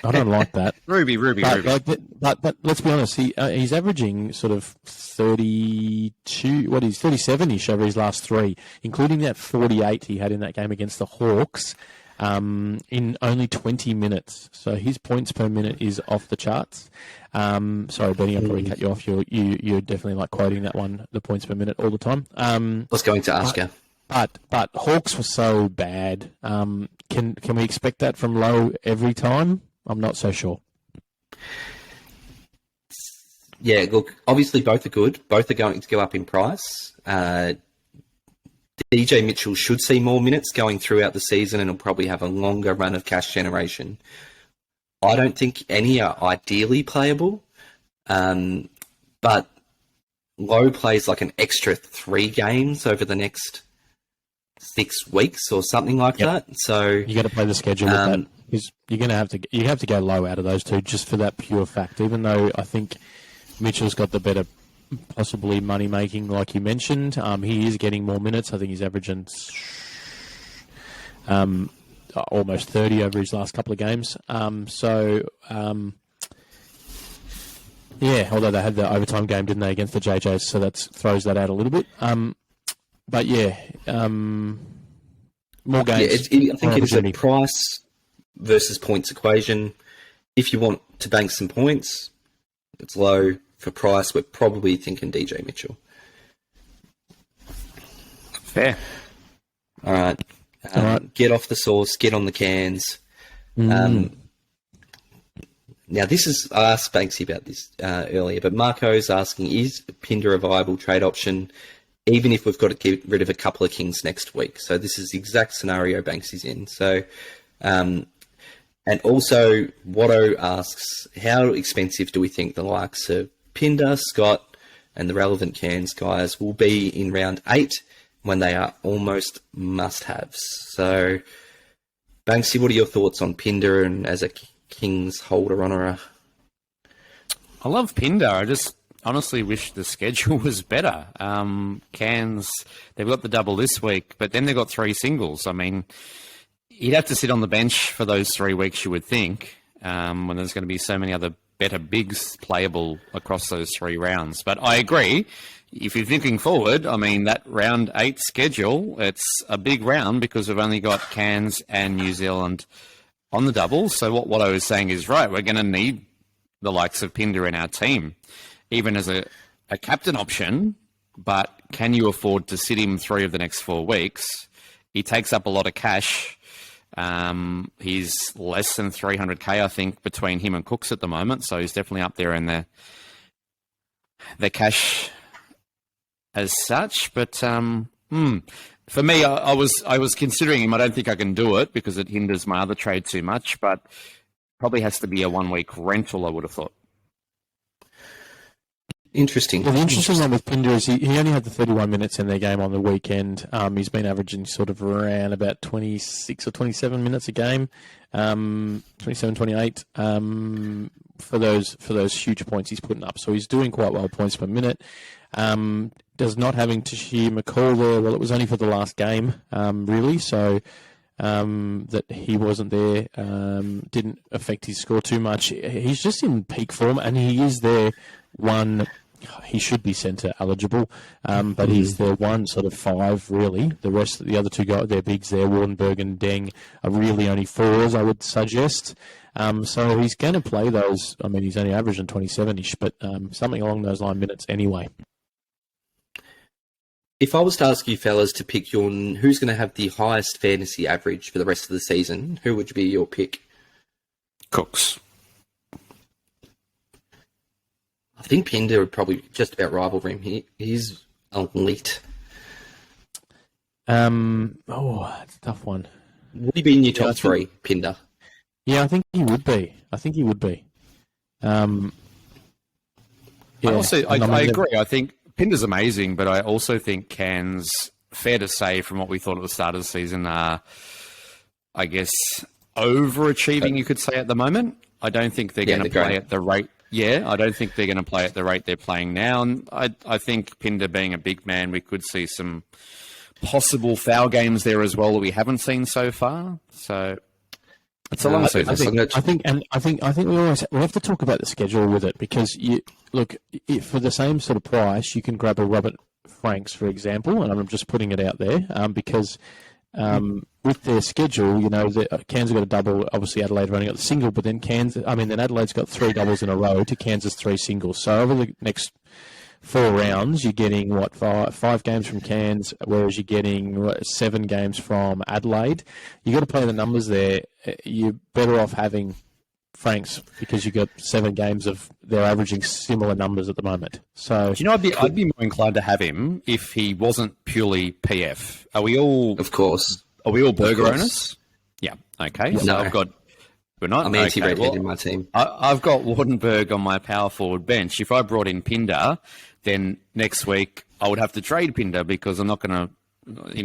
I don't like that. Ruby. But let's be honest. He's averaging sort of 32. 37-ish over his last 3, including that 48 he had in that game against the Hawks, in only 20 minutes. So his points per minute is off the charts. Sorry, Benny, I probably cut you off. You're definitely like quoting that one, the points per minute all the time. I was going to ask you. But Hawks were so bad. Can we expect that from Lowe every time? I'm not so sure. Yeah, look, obviously both are good. Both are going to go up in price. DJ Mitchell should see more minutes going throughout the season and will probably have a longer run of cash generation. I don't think any are ideally playable, but Lowe plays like an extra 3 games over the next 6 weeks or something like that. So you got to play the schedule with that. You're going to have to go Low out of those 2 just for that pure fact. Even though I think Mitchell's got the better, possibly money making, like you mentioned. He is getting more minutes. I think he's averaging almost 30 over his last couple of games. Yeah, although they had the overtime game, didn't they, against the JJs, so that throws that out a little bit. But yeah, more games. Yeah, I think it's a price versus points equation. If you want to bank some points, it's low. For price, we're probably thinking DJ Mitchell. Fair. All right. Get off the sauce, get on the cans. Now, this is, I asked Banksy about this earlier, but Marco's asking, is Pinder a viable trade option, even if we've got to get rid of a couple of Kings next week? So this is the exact scenario Banksy's in. So, and also, Watto asks, how expensive do we think the likes of Pinder, Scott, and the relevant Cairns guys will be in round 8 when they are almost must-haves? So, Banksy, what are your thoughts on Pinder and as a Kings holder honourer? I love Pinder. I just honestly wish the schedule was better. Cairns, they've got the double this week, but then they've got 3 singles. I mean, he'd have to sit on the bench for those 3 weeks, you would think, when there's going to be so many other better bigs playable across those 3 rounds. But I agree. If you're thinking forward, I mean, that round 8 schedule, it's a big round because we've only got Cairns and New Zealand on the double. So what I was saying is right. We're going to need the likes of Pinder in our team, even as a captain option. But can you afford to sit him 3 of the next 4 weeks? He takes up a lot of cash. He's less than 300k, I think, between him and Cooks at the moment. So he's definitely up there in the cash as such. But for me, I was considering him. I don't think I can do it because it hinders my other trade too much. But probably has to be a 1-week rental, I would have thought. Interesting. Well, the interesting one with Pinder is he only had the 31 minutes in their game on the weekend. He's been averaging sort of around about 26 or 27 minutes a game, 27, 28, for those huge points he's putting up. So he's doing quite well, points per minute. Does not having Tashir McCall there, well, it was only for the last game, really, so that he wasn't there didn't affect his score too much. He's just in peak form, and he is there one... He should be centre eligible, but he's the one sort of 5, really. The rest of the other 2 guys, they're bigs there, Wardenberg and Deng, are really only 4s, I would suggest. So he's going to play those. I mean, he's only averaging 27-ish, but something along those minutes anyway. If I was to ask you fellas to pick who's going to have the highest fantasy average for the rest of the season, who would be your pick? Cooks. I think Pinder would probably just about rival him. He's elite. It's a tough one. Would he be in your top 3, Pinder? Yeah, I think he would be. I agree. I think Pinder's amazing, but I also think Cairns, fair to say, from what we thought at the start of the season, are, I guess, overachieving, you could say, at the moment. I don't think they're going to play at the rate. Yeah, I don't think they're going to play at the rate they're playing now. And I think Pinder being a big man, we could see some possible foul games there as well that we haven't seen so far. So it's a long season. I think we have to talk about the schedule with it, because for the same sort of price, you can grab a Robert Franks, for example, and I'm just putting it out there because. With their schedule, Cairns have got a double. Obviously, Adelaide have only got the single, but then Adelaide's got 3 doubles in a row to Kansas 3 singles. So over the next 4 rounds, you're getting 5 games from Cairns, whereas you're getting 7 games from Adelaide. You got to play the numbers there. You're better off having Franks because you got 7 games of they're averaging similar numbers at the moment. So do you know, I'd be more inclined to have him if he wasn't purely PF. Are we all? Of course. Are we all burger owners? Yeah. Okay. So we're not. I'm anti-redhead in my team. I've got Wardenberg on my power forward bench. If I brought in Pinder, then next week I would have to trade Pinder because I'm not going to,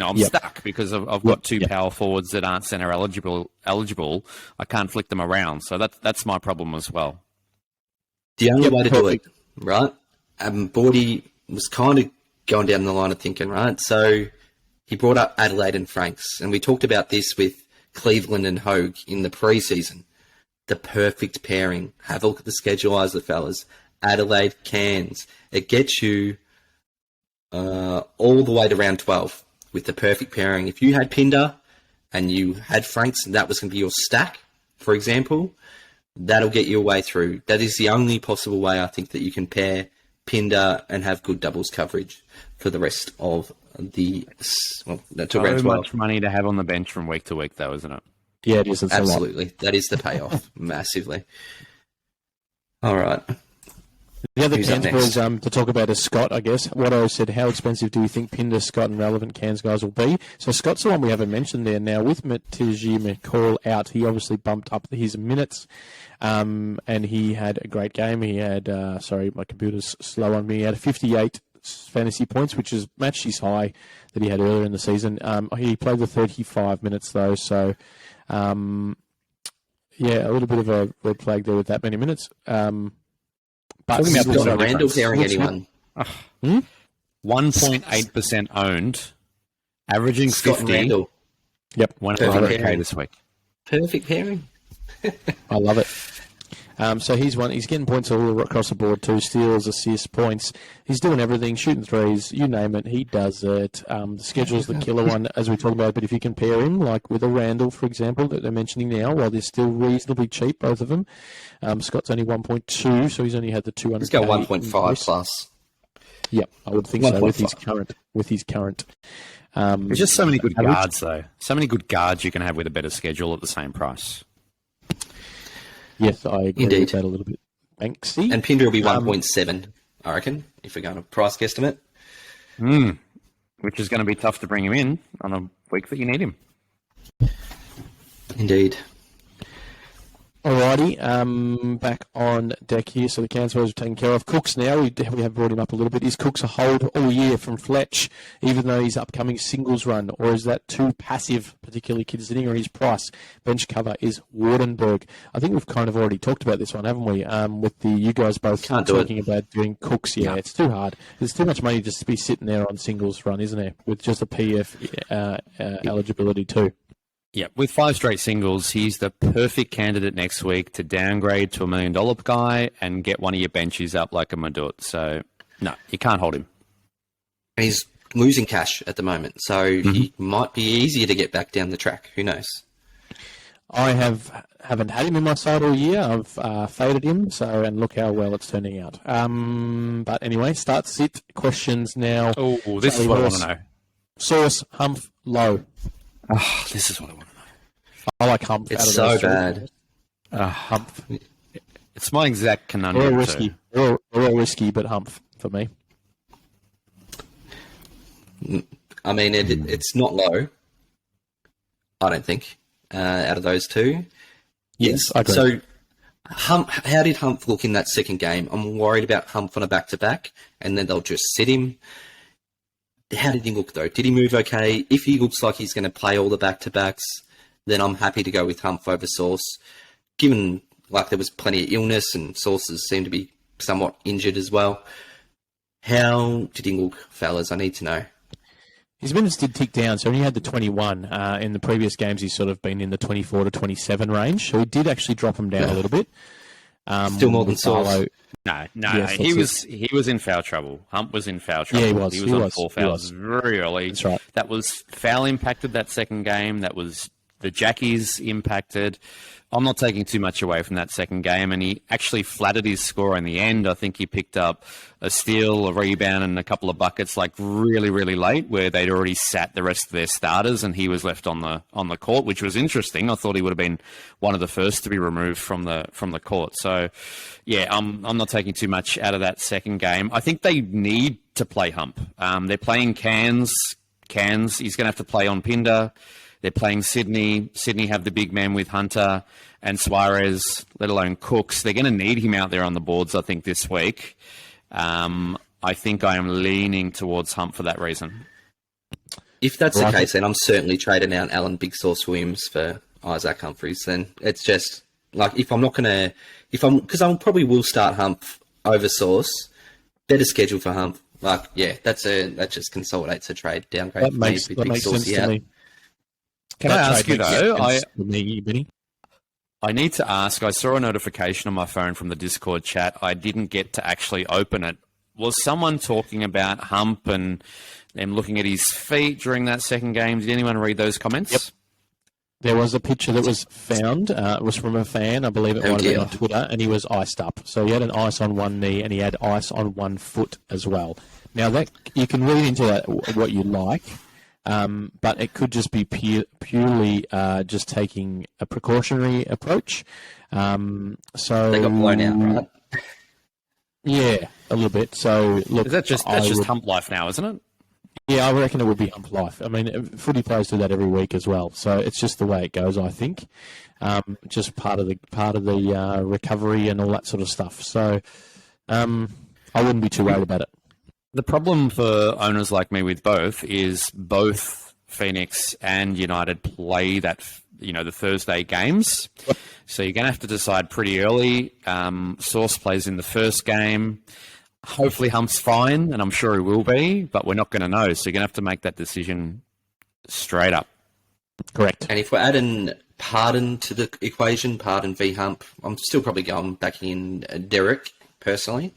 I'm stuck because I've got 2 power forwards that aren't centre eligible. I can't flick them around. So that's my problem as well. The only way to do it, right? Boydie was kind of going down the line of thinking, right? So he brought up Adelaide and Franks, and we talked about this with Cleveland and Hogue in the preseason. The perfect pairing. Have a look at the schedule, as the fellas. Adelaide, Cairns. It gets you all the way to round 12 with the perfect pairing. If you had Pinder and you had Franks and that was going to be your stack, for example, that'll get you a way through. That is the only possible way I think that you can pair Pinder and have good doubles coverage for the rest of the So round 12. much money to have on the bench from week to week, though, isn't it? Yeah, it is. It's a lot. Absolutely. That is the payoff, massively. All right. The other Who's up Cairns next? boys to talk about is Scott, I guess. Watto said, how expensive do you think Pinder, Scott and relevant Cairns guys will be? So Scott's the one we haven't mentioned there. Now, with Matiji McCall out, he obviously bumped up his minutes, and he had a great game. He had, sorry, my computer's slow on me. He had 58 fantasy points, which is matched his high that he had earlier in the season. He played the 35 minutes, though, so... yeah, a little bit of a red flag there with that many minutes. But Talking about still Scott no Randall difference. pairing anyone. 1.8% owned, averaging Scott 50. Randall. Yep, 100K this week. Perfect pairing. I love it. So he's getting points all across the board too. Steals, assists, points. He's doing everything, shooting threes, you name it, he does it. The schedule's the killer one, as we talk about. But if you compare him, like with a Randall, for example, that they're mentioning now, while they're still reasonably cheap, both of them. Scott's only 1.2, so he's only had the 200. Let's go 1.5 plus. Yep, I would think so with his current. There's just so many good average. guards, though. So many good guards you can have with a better schedule at the same price. Yes, I agree Indeed. with that a little bit. Banksy. And Pinder will be 1.7, I reckon, if we're going to price guesstimate. Which is going to be tough to bring him in on a week that you need him. Indeed. Alrighty, back on deck here. So the Cairns boys are taken care of. Cooks now, we have brought him up a little bit. Is Cooks a hold all year from Fletch, even though his upcoming singles run? Or is that too passive, particularly considering his price? Bench cover is Wardenberg. I think we've kind of already talked about this one, haven't we? With you guys both talking about doing Cooks. Yeah, it's too hard. There's too much money just to be sitting there on singles run, isn't there? With just a PF eligibility too. Yeah, with 5 straight singles, he's the perfect candidate next week to downgrade to $1 million guy and get one of your benches up like a Madut. So, no, you can't hold him. And he's losing cash at the moment, so he might be easier to get back down the track. Who knows? I haven't had him in my side all year. I've faded him, and look how well it's turning out. But anyway, start sit questions now. Oh, this is what I want to know. Source, Humph, low. Oh, this is what I want to know. I like Humph. It's so bad. Humph. It's my exact They're conundrum. all risky. They're all risky, but Humph for me. I mean, it's not low, I don't think, out of those two. Yes, I agree. So, how did Humph look in that second game? I'm worried about Humph on a back-to-back, and then they'll just sit him. How did he look, though? Did he move okay? If he looks like he's going to play all the back-to-backs, then I'm happy to go with Humph over Sauce. Given, there was plenty of illness and Sauces seem to be somewhat injured as well. How did he look, fellas? I need to know. His minutes did tick down, so he had the 21. In the previous games, he's sort of been in the 24 to 27 range, so he did actually drop him down a little bit. Still more than Sauce. No. Yes, he was in foul trouble. Hump was in foul trouble. Yeah, he was. He was on 4 fouls very early. That's right. That was foul impacted that second game. That was the Jackies impacted. I'm not taking too much away from that second game, and he actually flattered his score in the end. I think he picked up a steal, a rebound, and a couple of buckets really, really late, where they'd already sat the rest of their starters, and he was left on the court, which was interesting. I thought he would have been one of the first to be removed from the court. So, yeah, I'm not taking too much out of that second game. I think they need to play Hump. They're playing Cairns. He's going to have to play on Pinder. They're playing Sydney. Sydney have the big man with Hunter and Suarez, let alone Cooks. They're going to need him out there on the boards, I think, this week. I think I am leaning towards Hump for that reason. If that's the case, then I'm certainly trading out Alan Big Sauce Williams for Isaac Humphries. Then it's just, if I'm not going to... Because I probably will start Hump over Sauce. Better schedule for Hump. That just consolidates a trade downgrade. That makes sense to me. Can I ask you, though? Benny? I need to ask, I saw a notification on my phone from the Discord chat. I didn't get to actually open it. Was someone talking about Hump and them looking at his feet during that second game? Did anyone read those comments? Yep. There was a picture that was found. It was from a fan. I believe it might have been on Twitter, and he was iced up. So he had an ice on one knee, and he had ice on one foot as well. Now, that you can read into that what you like, but it could just be purely just taking a precautionary approach. So They got blown out, right? Yeah, a little bit. So look, That's just Hump life now, isn't it? Yeah, I reckon it would be Hump life. I mean, footy players do that every week as well, so it's just the way it goes. I think, just part of the recovery and all that sort of stuff. So, I wouldn't be too worried about it. The problem for owners like me with both is both Phoenix and United play that, the Thursday games. So you're going to have to decide pretty early. Source plays in the first game. Hopefully Hump's fine, and I'm sure he will be, but we're not going to know. So you're going to have to make that decision straight up. Correct. And if we're adding Pardon to the equation, Pardon v Hump, I'm still probably going back in Derek, personally.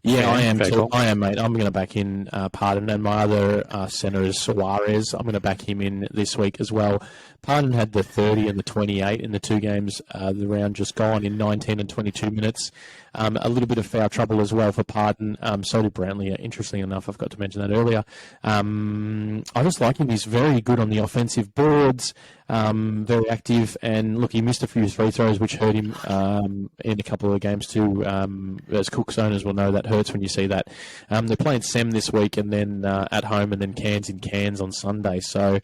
Yeah, I am too. I am, mate. I'm going to back in Pardon, and my other centre is Suarez. I'm going to back him in this week as well. Pardon had the 30 and the 28 in the two games, the round just gone, in 19 and 22 minutes. A little bit of foul trouble as well for Pardon. So did Brantley, interestingly enough. I forgot to mention that earlier. I just like him. He's very good on the offensive boards, very active. And look, he missed a few free throws, which hurt him in a couple of games too. As Cook's owners will know, that hurts when you see that. They're playing Sem this week and then at home, and then Cairns on Sunday. So,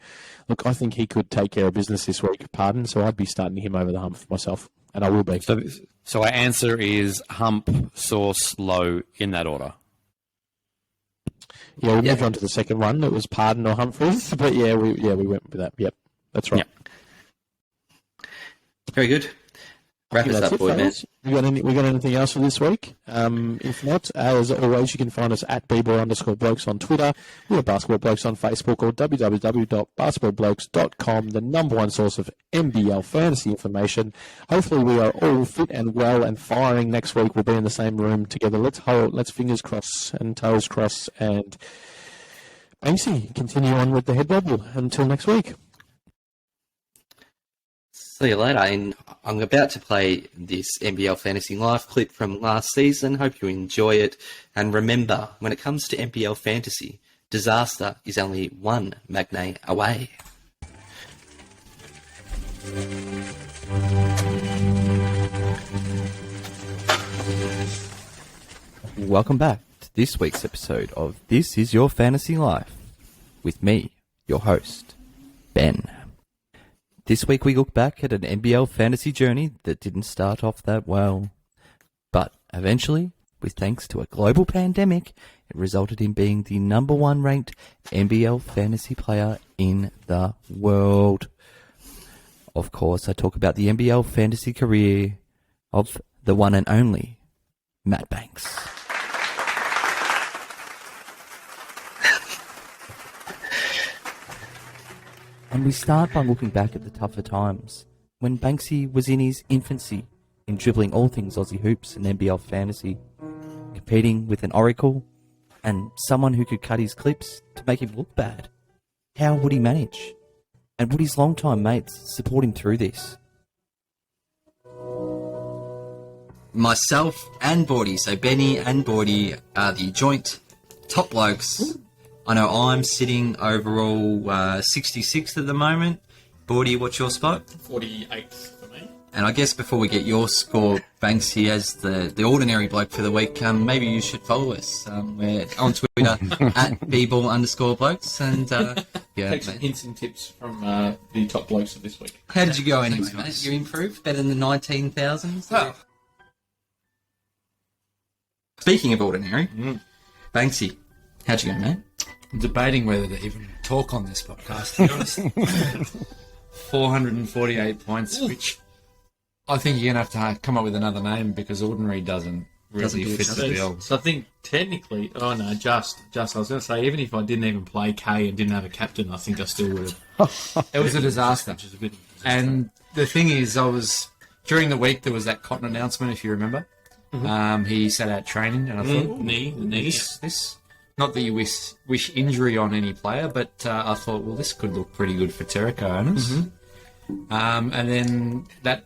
look, I think he could take care of business this week, Pardon. So I'd be starting him over the Hump for myself, and I will be. So our answer is Hump, Source, Low, in that order. Yeah, we'll move on to the second one. It was Pardon or Humphreys, but we went with that. Yep, that's right. Yep. Very good. Wrap us up, boy, man. We got anything else for this week? If not, as always, you can find us at @bball_blokes on Twitter. We're Basketball Blokes on Facebook, or www.basketballblokes.com, the number one source of NBL fantasy information. Hopefully, we are all fit and well and firing next week. We'll be in the same room together. Let's fingers crossed and toes crossed, and Banksy, continue on with the head bubble until next week. See you later. And I'm about to play this NBL Fantasy Live clip from last season. Hope you enjoy it. And remember, when it comes to NBL Fantasy, disaster is only one magnate away. Welcome back to this week's episode of This Is Your Fantasy Life with me, your host, Ben. This week we look back at an NBL fantasy journey that didn't start off that well. But eventually, with thanks to a global pandemic, it resulted in being the number one ranked NBL fantasy player in the world. Of course, I talk about the NBL fantasy career of the one and only Matt Banks. And we start by looking back at the tougher times, when Banksy was in his infancy in dribbling all things Aussie hoops and NBL fantasy, competing with an oracle and someone who could cut his clips to make him look bad. How would he manage? And would his longtime mates support him through this? Myself and Boydie, so Benny and Boydie are the joint top blokes. I know I'm sitting overall 66th at the moment. Boydie, what's your spot? 48th for me. And I guess before we get your score, Banksy, as the ordinary bloke for the week, maybe you should follow us. We're on Twitter at bball_blokes. And take some hints and tips from the top blokes of this week. How did you go anyway, mate? You improved? Better than the 19,000s? Oh. Speaking of ordinary, Banksy, how'd you go, mate? I'm debating whether to even talk on this podcast, to be honest. 448 points, which I think you're going to have to come up with another name because ordinary doesn't really fit the bill. So I think technically, just I was going to say, even if I didn't even play K and didn't have a captain, I think I still would have. It was a disaster. Which is a bit. And the thing is, during the week there was that Cotton announcement, if you remember. He sat out training, and I thought, this. Not that you wish injury on any player, but I thought, well, this could look pretty good for Terrico owners. And then that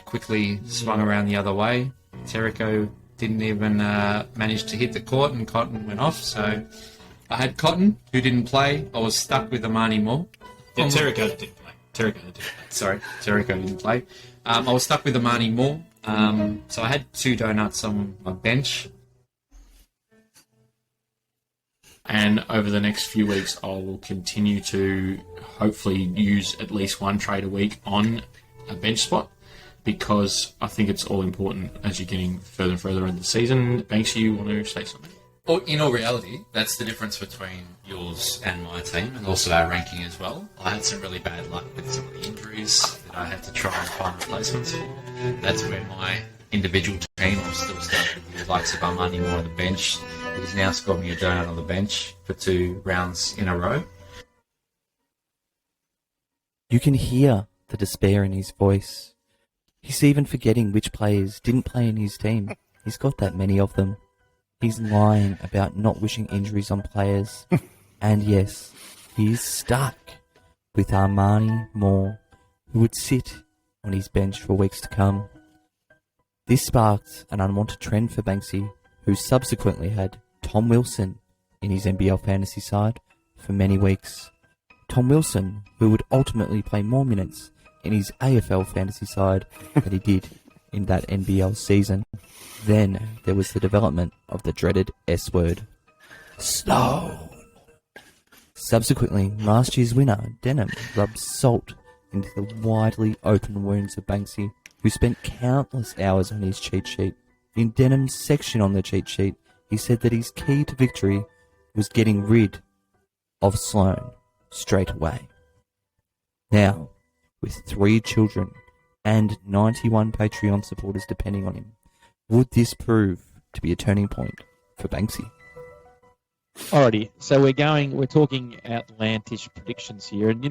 quickly swung around the other way. Terrico didn't even manage to hit the court, and Cotton went off. So I had Cotton, who didn't play. I was stuck with Amani Moore. Yeah, Terrico didn't play. Sorry, Terrico didn't play. I was stuck with Amani Moore. So I had 2 donuts on my bench. And over the next few weeks, I will continue to hopefully use at least 1 trade a week on a bench spot, because I think it's all important as you're getting further and further into the season. Banksy, you want to say something? Well, in all reality, that's the difference between yours and my team, and also our ranking as well. I had some really bad luck with some of the injuries that I had to try and find replacements for. That's where my individual team will still start with the likes of Armani Moore on the bench. He's now scored me a donut on the bench for 2 rounds in a row. You can hear the despair in his voice. He's even forgetting which players didn't play in his team. He's got that many of them. He's lying about not wishing injuries on players. And yes, he's stuck with Armani Moore, who would sit on his bench for weeks to come. This sparked an unwanted trend for Banksy, who subsequently had Tom Wilson in his NBL fantasy side for many weeks. Tom Wilson, who would ultimately play more minutes in his AFL fantasy side than he did in that NBL season. Then there was the development of the dreaded S word, Slow. Subsequently, last year's winner, Denham, rubbed salt into the widely open wounds of Banksy, who spent countless hours on his cheat sheet. In Denham's section on the cheat sheet, he said that his key to victory was getting rid of Sloan straight away. Now, with 3 children and 91 Patreon supporters depending on him, would this prove to be a turning point for Banksy? Alrighty, so we're talking outlandish predictions here, and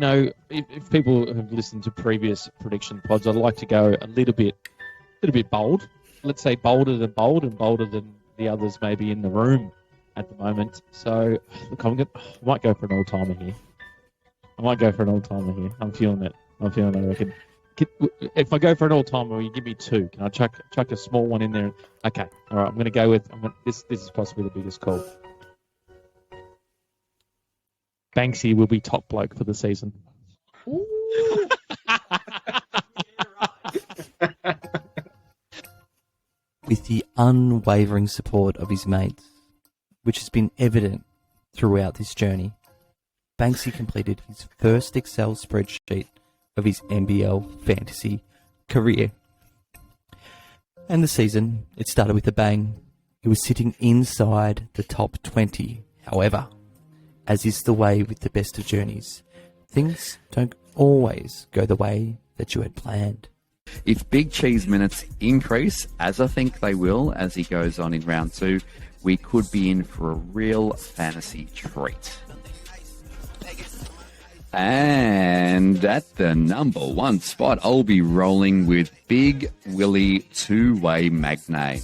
if people have listened to previous prediction pods, I'd like to go a little bit bold. Let's say bolder than bold, and bolder than the others maybe in the room at the moment. So, look, I might go for an all-timer here. I'm feeling it. I reckon. If I go for an all-timer, will you give me 2? Can I chuck a small one in there? Okay, all right. I'm going to go with this. This is possibly the biggest call. Banksy will be top bloke for the season. With the unwavering support of his mates, which has been evident throughout this journey, Banksy completed his first Excel spreadsheet of his NBL fantasy career. And the season, it started with a bang. He was sitting inside the top 20. However, as is the way with the best of journeys, things don't always go the way that you had planned. If Big Cheese minutes increase, as I think they will as he goes on in round 2, we could be in for a real fantasy treat. And at the number 1 spot, I'll be rolling with Big Willie Two-Way Magnay.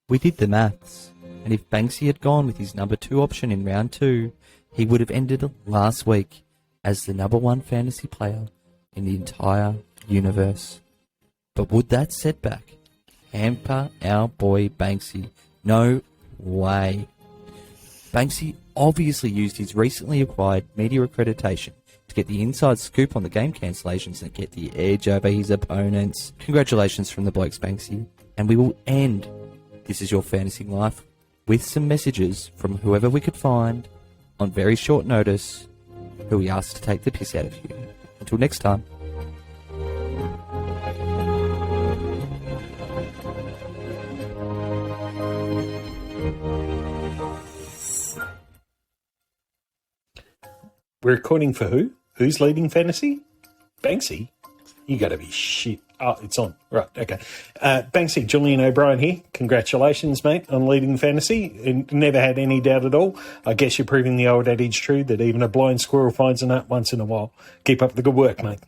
We did the maths, and if Banksy had gone with his number 2 option in round 2, he would have ended last week as the number 1 fantasy player in the entire universe. But would that setback hamper our boy Banksy? No way. Banksy obviously used his recently acquired media accreditation to get the inside scoop on the game cancellations and get the edge over his opponents. Congratulations from the blokes, Banksy. And we will end This Is Your Fantasy Life with some messages from whoever we could find on very short notice, who we asked to take the piss out of you. Until next time. We're recording for who? Who's leading fantasy? Banksy? You got to be shit. Oh, it's on. Right, okay. Banksy, Julian O'Brien here. Congratulations, mate, on leading fantasy. And never had any doubt at all. I guess you're proving the old adage true that even a blind squirrel finds a nut once in a while. Keep up the good work, mate.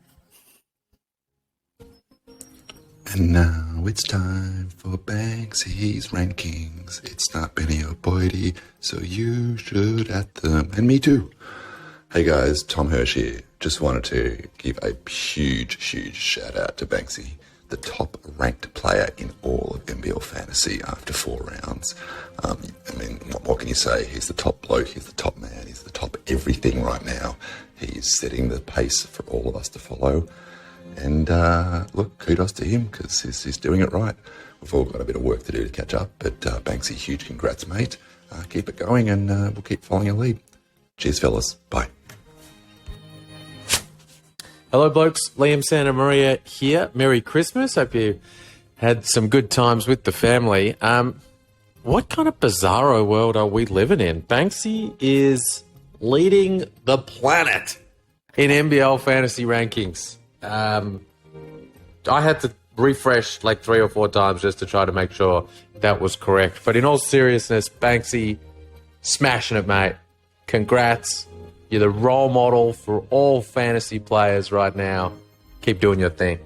And now it's time for Banksy's rankings. It's not Benny or Boydie, so you should at them. And me too. Hey guys, Tom Hirsch here. Just wanted to give a huge shout out to Banksy, the top ranked player in all of NBL Fantasy after 4 rounds. I mean, what can you say? He's the top bloke, he's the top man, he's the top everything right now. He's setting the pace for all of us to follow. And look, kudos to him because he's doing it right. We've all got a bit of work to do to catch up, but Banksy, huge congrats, mate. Keep it going and we'll keep following your lead. Cheers, fellas. Bye. Hello, blokes. Liam Santa Maria here. Merry Christmas. Hope you had some good times with the family. What kind of bizarro world are we living in? Banksy is leading the planet in NBL fantasy rankings. I had to refresh like 3 or 4 times just to try to make sure that was correct. But in all seriousness, Banksy, smashing it, mate. Congrats. You're the role model for all fantasy players right now. Keep doing your thing.